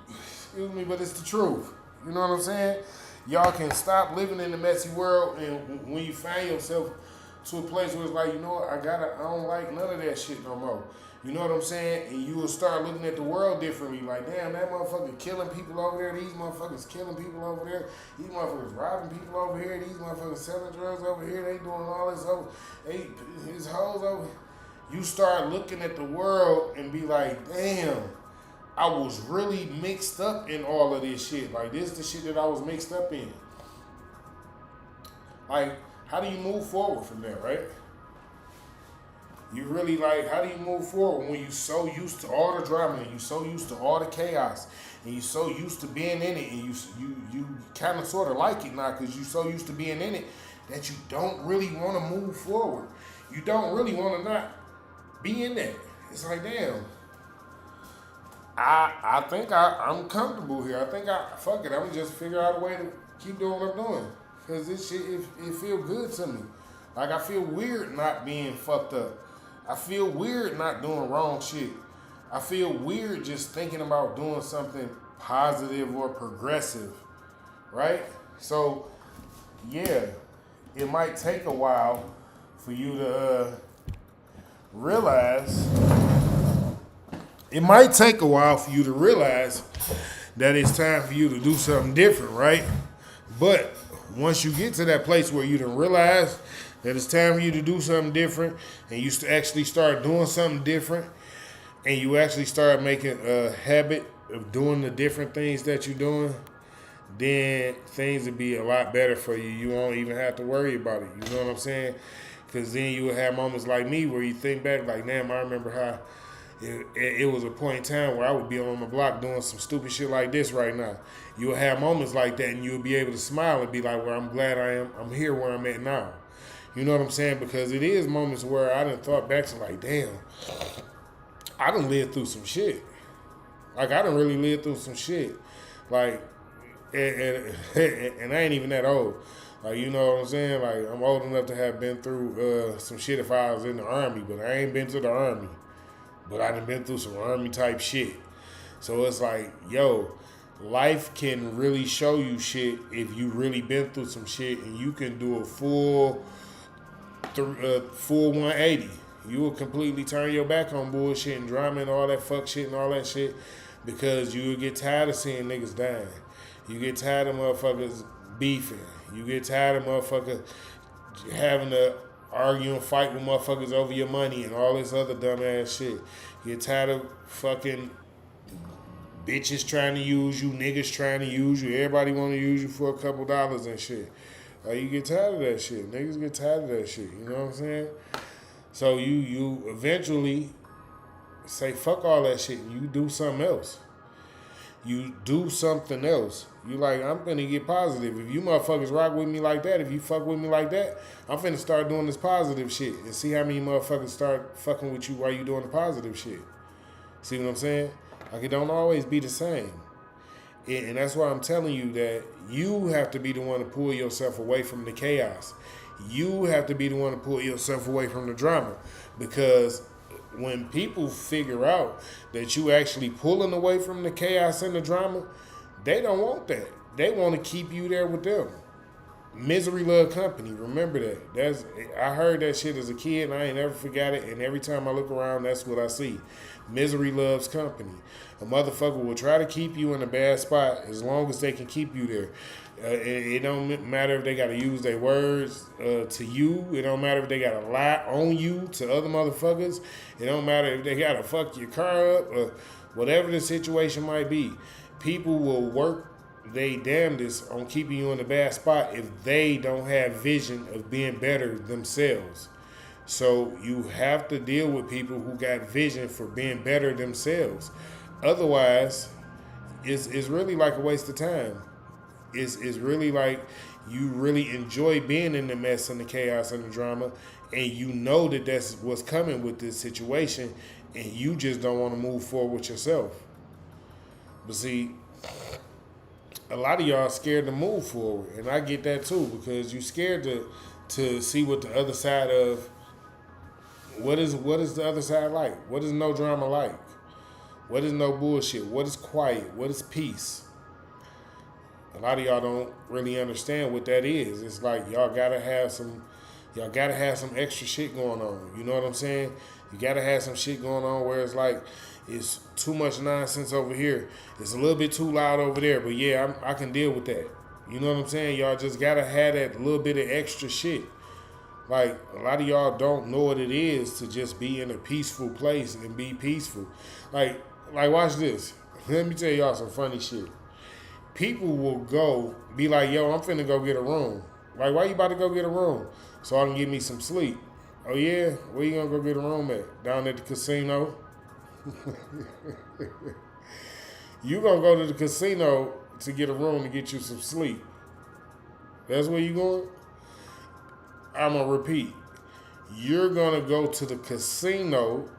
Excuse me, but it's the truth. You know what I'm saying? Y'all can stop living in the messy world, and when you find yourself to a place where it's like, you know what, I don't like none of that shit no more. You know what I'm saying? And you will start looking at the world differently. Like, damn, that motherfucker killing people over there. These motherfuckers killing people over there. These motherfuckers robbing people over here. These motherfuckers selling drugs over here. They doing all this over. His hoes over. You start looking at the world and be like, damn, I was really mixed up in all of this shit. Like, this is the shit that I was mixed up in. Like, how do you move forward from there, right? You really how do you move forward when you so used to all the drama and you so used to all the chaos and you so used to being in it and you kind of sort of like it now because you so used to being in it that you don't really want to move forward. You don't really want to not be in that. It's like, damn, I think I'm comfortable here. I think fuck it, I'm gonna just figure out a way to keep doing what I'm doing. Because this shit, it feel good to me. Like, I feel weird not being fucked up. I feel weird not doing wrong shit. I feel weird just thinking about doing something positive or progressive, right? So, yeah, it might take a while for you to realize. It might take a while for you to realize that it's time for you to do something different, right? But once you get to that place where you done realize that it's time for you to do something different and you actually start doing something different and you actually start making a habit of doing the different things that you're doing, then things will be a lot better for you. You won't even have to worry about it. You know what I'm saying? Because then you will have moments like me where you think back like, damn, I remember how it was a point in time where I would be on my block doing some stupid shit like this right now. You'll have moments like that and you'll be able to smile and be like, well, I'm glad I'm here where I'm at now. You know what I'm saying? Because it is moments where I done thought back to like, damn, I done lived through some shit. Like, I done really lived through some shit. Like, and I ain't even that old. Like, you know what I'm saying? Like, I'm old enough to have been through some shit if I was in the Army, but I ain't been to the Army. But I done been through some Army type shit. So it's like, yo, life can really show you shit if you really been through some shit and you can do a full 180. You will completely turn your back on bullshit and drama and all that fuck shit and all that shit because you will get tired of seeing niggas dying. You get tired of motherfuckers beefing. You get tired of motherfuckers having to argue and fight with motherfuckers over your money and all this other dumbass shit. You get tired of fucking bitches trying to use you, niggas trying to use you, everybody want to use you for a couple dollars and shit. You get tired of that shit. Niggas get tired of that shit. You know what I'm saying? So you eventually say fuck all that shit and you do something else. You do something else. You like, I'm finna get positive. If you motherfuckers rock with me like that, if you fuck with me like that, I'm finna start doing this positive shit and see how many motherfuckers start fucking with you while you doing the positive shit. See what I'm saying? Like, it don't always be the same. And that's why I'm telling you that you have to be the one to pull yourself away from the chaos. You have to be the one to pull yourself away from the drama. Because when people figure out that you actually pulling away from the chaos and the drama, they don't want that. They want to keep you there with them. Misery love company. Remember that. I heard that shit as a kid and I ain't never forgot it. And every time I look around, that's what I see. Misery loves company. A motherfucker will try to keep you in a bad spot as long as they can keep you there. It don't matter if they got to use their words to you. It don't matter if they got to lie on you to other motherfuckers. It don't matter if they got to fuck your car up or whatever the situation might be. People will work they damnedest on keeping you in a bad spot if they don't have vision of being better themselves. So you have to deal with people who got vision for being better themselves. Otherwise, it's really like a waste of time. It's really like you really enjoy being in the mess and the chaos and the drama, and you know that that's what's coming with this situation, and you just don't want to move forward with yourself. But see, a lot of y'all scared to move forward, and I get that too, because you scared to see what the other side of what is the other side like? What is no drama like? What is no bullshit? What is quiet? What is peace? A lot of y'all don't really understand what that is. It's like y'all gotta have some extra shit going on. You know what I'm saying? You gotta have some shit going on where it's like it's too much nonsense over here. It's a little bit too loud over there, but yeah, I can deal with that. You know what I'm saying? Y'all just gotta have that little bit of extra shit. Like, a lot of y'all don't know what it is to just be in a peaceful place and be peaceful. Like watch this. Let me tell y'all some funny shit. People will be like, yo, I'm finna go get a room. Like, why you about to go get a room? So I can get me some sleep. Oh yeah? Where you gonna go get a room at? Down at the casino? You gonna go to the casino to get a room to get you some sleep. That's where you going? I'm gonna repeat. You're gonna go to the casino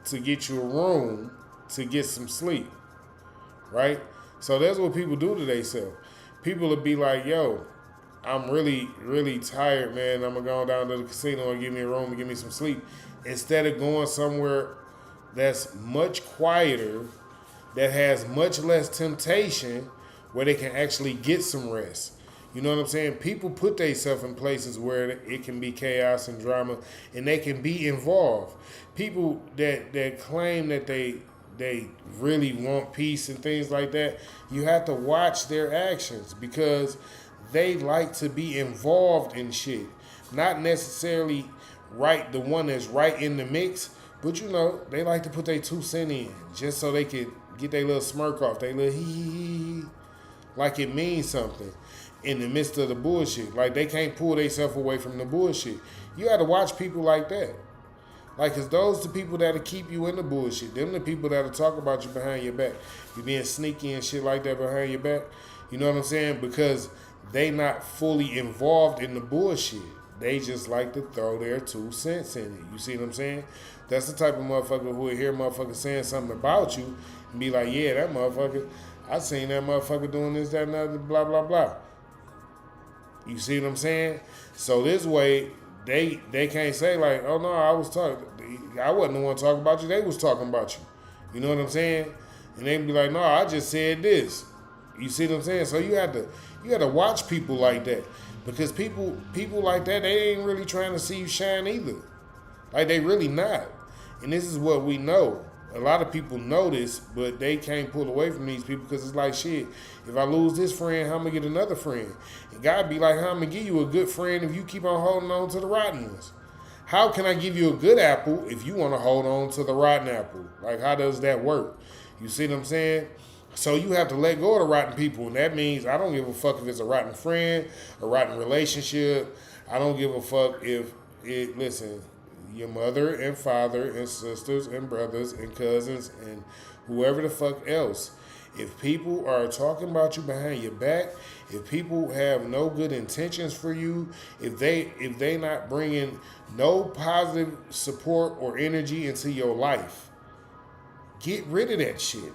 to get you a room to get some sleep. Right? So that's what people do to themselves. People will be like, yo, I'm really, really tired, man. I'm going to go down to the casino and give me a room and give me some sleep. Instead of going somewhere that's much quieter, that has much less temptation, where they can actually get some rest. You know what I'm saying? People put themselves in places where it can be chaos and drama, and they can be involved. People that claim that they really want peace and things like that, you have to watch their actions, because they like to be involved in shit. Not necessarily the one that's right in the mix, but you know, they like to put their 2 cents in just so they can get their little smirk off, they little hee, like it means something in the midst of the bullshit. Like they can't pull themselves away from the bullshit. You got to watch people like that. Like, cause those the people that'll keep you in the bullshit. Them the people that'll talk about you behind your back. You being sneaky and shit like that behind your back. You know what I'm saying? Because they not fully involved in the bullshit. They just like to throw their 2 cents in it. You see what I'm saying? That's the type of motherfucker who will hear motherfuckers saying something about you and be like, yeah, that motherfucker, I seen that motherfucker doing this, that, and that, blah, blah, blah. You see what I'm saying? So this way, they can't say like, oh no, I wasn't the one talking about you. They was talking about you. You know what I'm saying? And they be like, no, I just said this. You see what I'm saying? So you have to watch people like that, because people like that, they ain't really trying to see you shine either. Like, they really not. And this is what we know. A lot of people know this, but they can't pull away from these people, because it's like, shit, if I lose this friend, how am I going to get another friend? And God be like, how am I going to give you a good friend if you keep on holding on to the rotten ones? How can I give you a good apple if you want to hold on to the rotten apple? Like, how does that work? You see what I'm saying? So you have to let go of the rotten people, and that means I don't give a fuck if it's a rotten friend, a rotten relationship. I don't give a fuck if it. Listen, your mother and father and sisters and brothers and cousins and whoever the fuck else. If people are talking about you behind your back, if people have no good intentions for you, if they not bringing no positive support or energy into your life, get rid of that shit.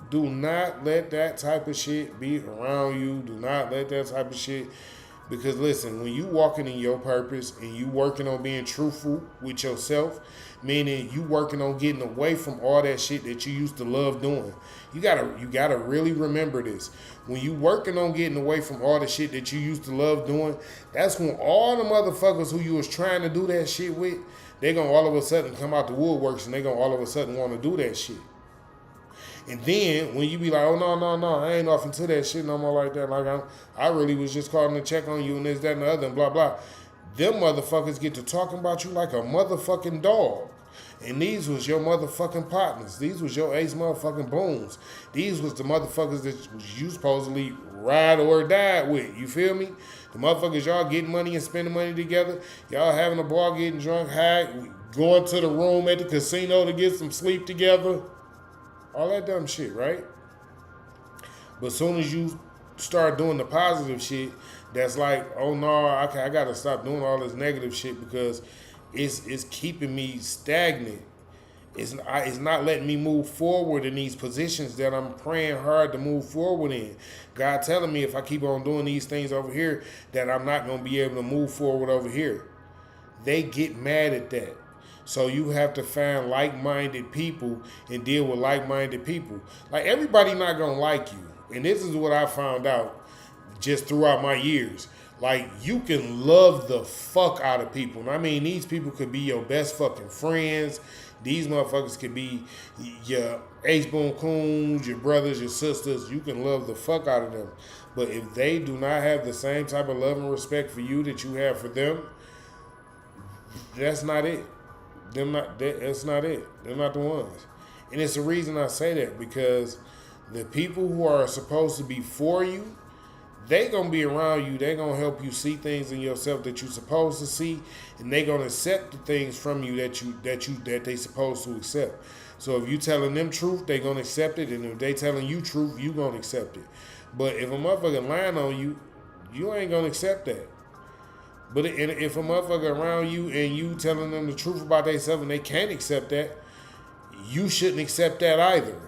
Do not let that type of shit be around you. Do not let that type of shit. Because listen, when you walking in your purpose and you working on being truthful with yourself, meaning you working on getting away from all that shit that you used to love doing. You gotta really remember this. When you working on getting away from all the shit that you used to love doing, that's when all the motherfuckers who you was trying to do that shit with, they gonna all of a sudden come out the woodworks and they gonna all of a sudden want to do that shit. And then when you be like, oh no, I ain't off into that shit no more like that. Like I really was just calling to check on you and this, that, and the other, and blah blah. Them motherfuckers get to talking about you like a motherfucking dog. And these was your motherfucking partners. These was your ace motherfucking boons. These was the motherfuckers that you supposedly ride or die with. You feel me? The motherfuckers y'all getting money and spending money together. Y'all having a ball, getting drunk, high, going to the room at the casino to get some sleep together. All that dumb shit, right? But as soon as you start doing the positive shit, that's like, oh no, I gotta stop doing all this negative shit because it's keeping me stagnant. It's not letting me move forward in these positions that I'm praying hard to move forward in. God telling me if I keep on doing these things over here, that I'm not gonna be able to move forward over here. They get mad at that. So you have to find like-minded people and deal with like-minded people. Like, everybody not gonna like you. And this is what I found out just throughout my years. Like, you can love the fuck out of people. And I mean, these people could be your best fucking friends. These motherfuckers could be your ace boon coons, your brothers, your sisters. You can love the fuck out of them. But if they do not have the same type of love and respect for you that you have for them, that's not it. That's not it. They're not the ones. And it's the reason I say that, because the people who are supposed to be for you, they gonna be around you. They gonna help you see things in yourself that you're supposed to see, and they gonna accept the things from you that they supposed to accept. So if you telling them truth, they gonna accept it, and if they telling you truth, you gonna accept it. But if a motherfucker lying on you, you ain't gonna accept that. But if a motherfucker around you and you telling them the truth about themselves and they can't accept that, you shouldn't accept that either.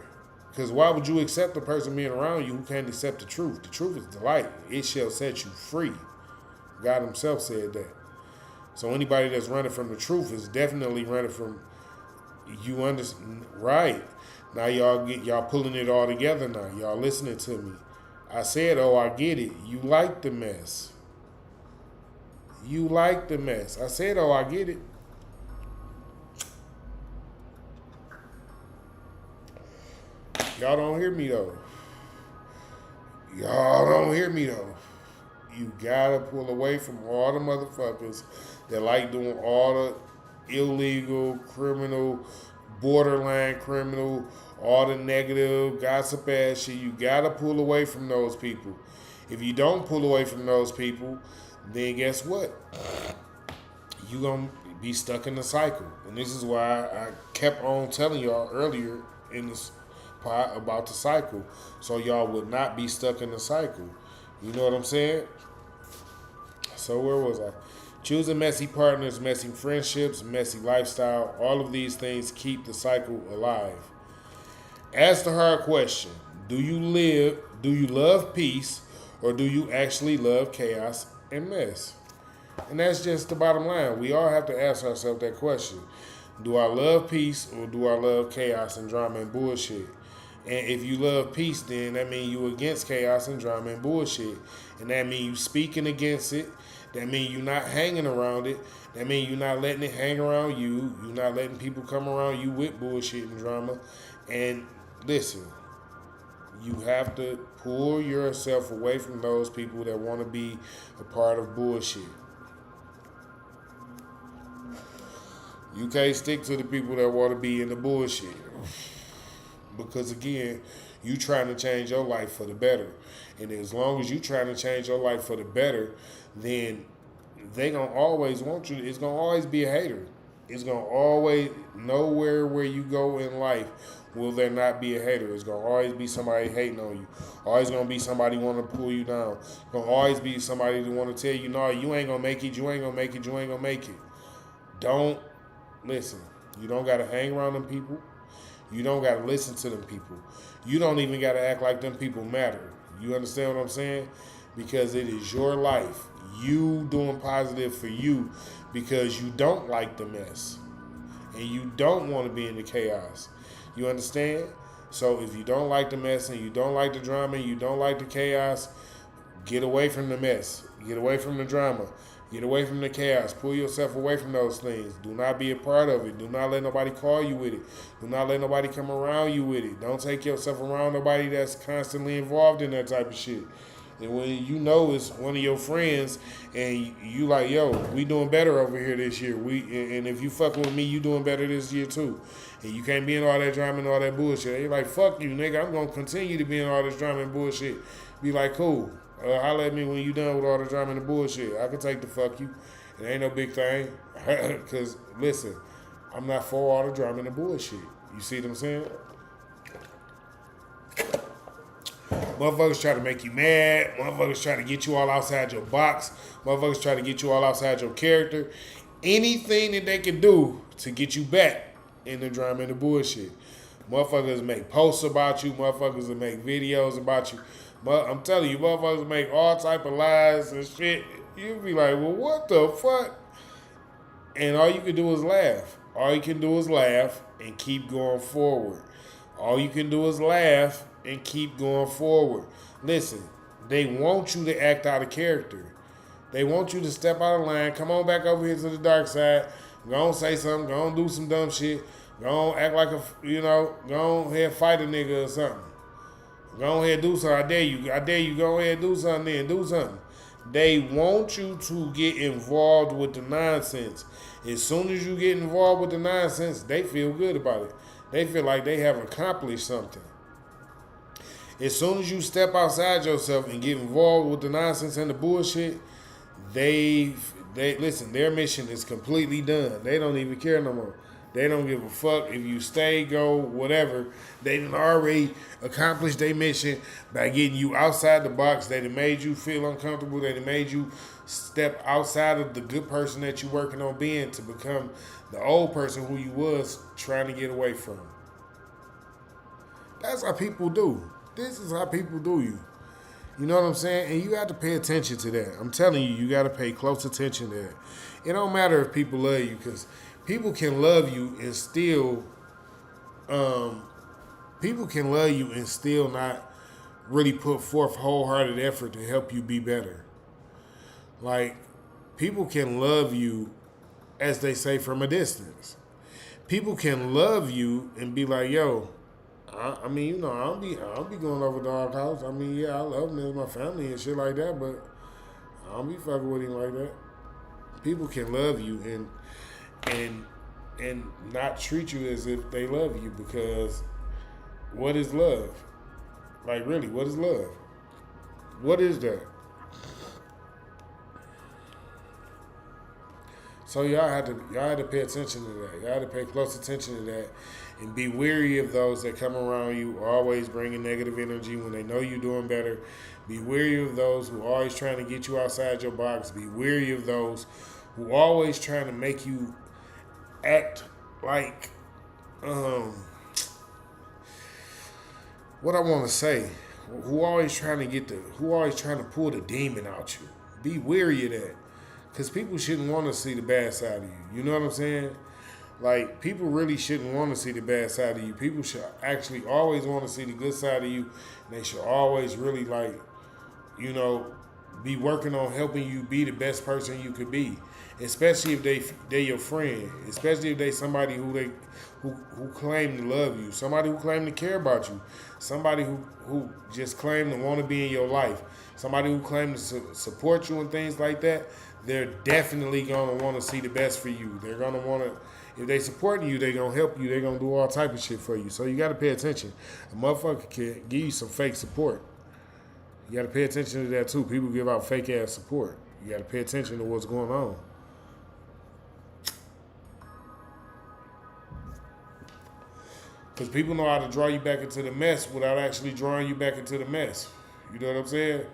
Because why would you accept the person being around you who can't accept the truth? The truth is the light. It shall set you free. God himself said that. So anybody that's running from the truth is definitely running from you. Right. Now y'all pulling it all together now. Y'all listening to me. I said, oh, I get it. You like the mess. You like the mess. I said, oh, I get it. Y'all don't hear me though. Y'all don't hear me though. You gotta pull away from all the motherfuckers that like doing all the illegal, criminal, borderline criminal, all the negative, gossip ass shit. You gotta pull away from those people. If you don't pull away from those people, then guess what? You're going to be stuck in the cycle. And this is why I kept on telling y'all earlier in this part about the cycle. So y'all would not be stuck in the cycle. You know what I'm saying? So where was I? Choosing messy partners, messy friendships, messy lifestyle. All of these things keep the cycle alive. Ask the hard question. Do you love peace, or do you actually love chaos and mess? And that's just the bottom line. We all have to ask ourselves that question. Do I love peace, or do I love chaos and drama and bullshit? And if you love peace, then that means you against chaos and drama and bullshit. And that means you speaking against it. That means you're not hanging around it. That means you're not letting it hang around you. You're not letting people come around you with bullshit and drama. And listen, you have to pull yourself away from those people that want to be a part of bullshit. You can't stick to the people that want to be in the bullshit. Because again, you trying to change your life for the better. And as long as you trying to change your life for the better, then they gonna always want you. It's gonna always be a hater. It's gonna always, nowhere where you go in life will there not be a hater. It's gonna always be somebody hating on you. Always gonna be somebody want to pull you down. Gonna always be somebody that want to tell you, no, you ain't gonna make it. You ain't gonna make it. You ain't gonna make it. Don't listen. You don't gotta hang around them people. You don't gotta listen to them people. You don't even gotta act like them people matter. You understand what I'm saying? Because it is your life. You doing positive for you because you don't like the mess. And you don't want to be in the chaos. You understand? So if you don't like the mess and you don't like the drama and you don't like the chaos, get away from the mess. Get away from the drama. Get away from the chaos. Pull yourself away from those things. Do not be a part of it. Do not let nobody call you with it. Do not let nobody come around you with it. Don't take yourself around nobody that's constantly involved in that type of shit. And when you know it's one of your friends and you like, yo, we doing better over here this year. And if you fucking with me, you doing better this year too. And you can't be in all that drama and all that bullshit. They like, fuck you, nigga. I'm going to continue to be in all this drama and bullshit. Be like, cool. Holler at me when you done with all the drama and the bullshit. I can take the fuck you. It ain't no big thing. Because, listen, I'm not for all the drama and the bullshit. You see what I'm saying? Motherfuckers try to make you mad. Motherfuckers try to get you all outside your box. Motherfuckers try to get you all outside your character. Anything that they can do to get you back in the drama and the bullshit. Motherfuckers make posts about you. Motherfuckers will make videos about you. I'm telling you, motherfuckers make all type of lies and shit. You be like, well, what the fuck? And all you can do is laugh. All you can do is laugh and keep going forward. All you can do is laugh and keep going forward. Listen, they want you to act out of character. They want you to step out of line. Come on back over here to the dark side. Go on, say something. Go on, do some dumb shit. Go on, act like go on ahead, fight a nigga or something. Go on ahead, do something. I dare you. I dare you. Go ahead, do something then. Do something. They want you to get involved with the nonsense. As soon as you get involved with the nonsense, they feel good about it. They feel like they have accomplished something. As soon as you step outside yourself and get involved with the nonsense and the bullshit, they listen, their mission is completely done. They don't even care no more. They don't give a fuck if you stay, go, whatever. They done already accomplished their mission by getting you outside the box. They done made you feel uncomfortable. They done made you step outside of the good person that you're working on being to become the old person who you was trying to get away from. That's how people do. This is how people do you. You know what I'm saying? And you have to pay attention to that. I'm telling you, you got to pay close attention to that. It don't matter if people love you, because people can love you and still, not really put forth wholehearted effort to help you be better. Like, people can love you, as they say, from a distance. People can love you and be like, yo, I mean, I'll be going over to our house. I mean, yeah, I love him as my family and shit like that, but I don't be fucking with him like that. People can love you and not treat you as if they love you, because what is love? Like, really, what is love? What is that? So y'all had to pay attention to that. Y'all had to pay close attention to that, and be wary of those that come around you, always bringing negative energy when they know you're doing better. Be wary of those who are always trying to get you outside your box. Be wary of those who are always trying to make you act like, what I want to say, who always trying to pull the demon out you. Be wary of that. Because people shouldn't want to see the bad side of you. You know what I'm saying? Like, people really shouldn't want to see the bad side of you. People should actually always want to see the good side of you. And they should always really, like, be working on helping you be the best person you could be. Especially if they your friend. Especially if they somebody who claim to love you. Somebody who claim to care about you. Somebody who just claim to want to be in your life. Somebody who claim to support you and things like that. They're definitely going to want to see the best for you. They're going to want to, If they supporting you, they gonna help you. They gonna do all type of shit for you. So you gotta pay attention. A motherfucker can give you some fake support. You gotta pay attention to that too. People give out fake ass support. You gotta pay attention to what's going on. Because people know how to draw you back into the mess without actually drawing you back into the mess. You know what I'm saying?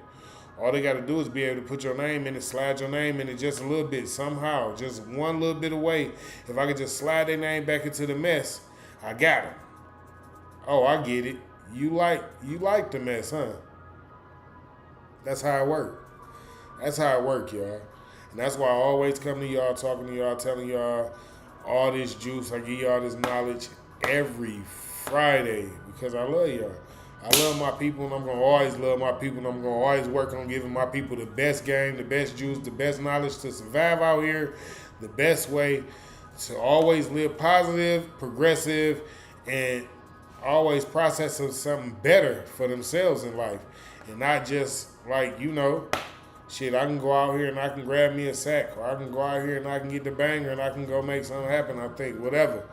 All they got to do is be able to put your name in it, slide your name in it just a little bit somehow, just one little bit away. If I could just slide their name back into the mess, I got them. Oh, I get it. You like the mess, huh? That's how it work. That's how it work, y'all. And that's why I always come to y'all, talking to y'all, telling y'all all this juice. I give y'all this knowledge every Friday because I love y'all. I love my people, and I'm going to always love my people, and I'm going to always work on giving my people the best game, the best juice, the best knowledge to survive out here, the best way to always live positive, progressive, and always processing something better for themselves in life. And not just like, shit, I can go out here and I can grab me a sack, or I can go out here and I can get the banger and I can go make something happen, I think, whatever.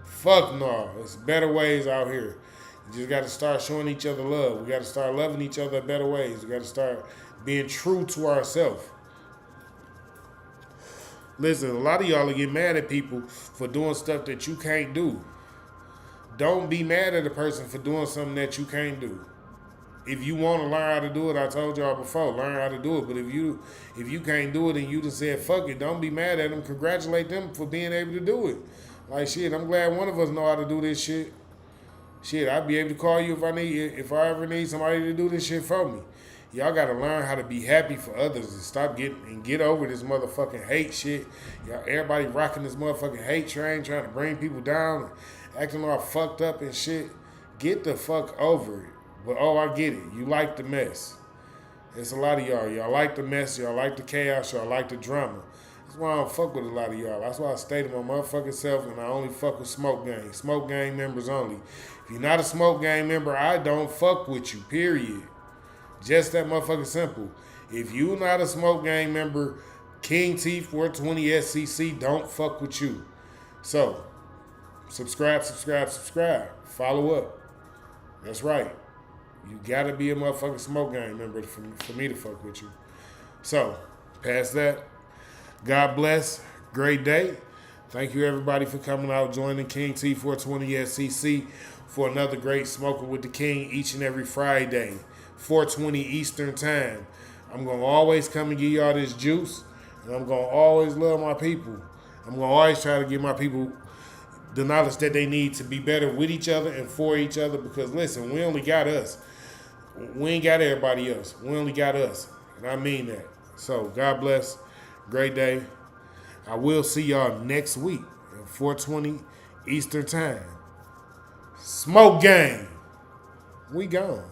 Fuck no. There's better ways out here. You just got to start showing each other love. We got to start loving each other in better ways. We got to start being true to ourselves. Listen, a lot of y'all will get mad at people for doing stuff that you can't do. Don't be mad at a person for doing something that you can't do. If you want to learn how to do it, I told y'all before, learn how to do it. But if you can't do it and you just said fuck it, don't be mad at them. Congratulate them for being able to do it. Like shit, I'm glad one of us know how to do this shit. Shit, I'll be able to call you if I ever need somebody to do this shit for me. Y'all gotta learn how to be happy for others and stop get over this motherfucking hate shit. Y'all, everybody rocking this motherfucking hate train, trying to bring people down, acting all fucked up and shit. Get the fuck over it. But I get it. You like the mess. It's a lot of y'all. Y'all like the mess. Y'all like the chaos. Y'all like the drama. That's why I don't fuck with a lot of y'all. That's why I stay to my motherfucking self and I only fuck with Smoke Gang. Smoke Gang members only. If you're not a Smoke Gang member, I don't fuck with you, period. Just that motherfucking simple. If you not a Smoke Gang member, King T 420 SCC don't fuck with you. So, subscribe. Follow up. That's right. You gotta be a motherfucking Smoke Gang member for me to fuck with you. So, past that, God bless. Great day. Thank you everybody for coming out, joining King T 420 SCC for another great Smoking with the King each and every Friday, 4:20 Eastern Time. I'm going to always come and give y'all this juice, and I'm going to always love my people. I'm going to always try to give my people the knowledge that they need to be better with each other and for each other because, listen, we only got us. We ain't got everybody else. We only got us, and I mean that. So, God bless. Great day. I will see y'all next week at 4:20 Eastern Time. Smoke Gang. We gone.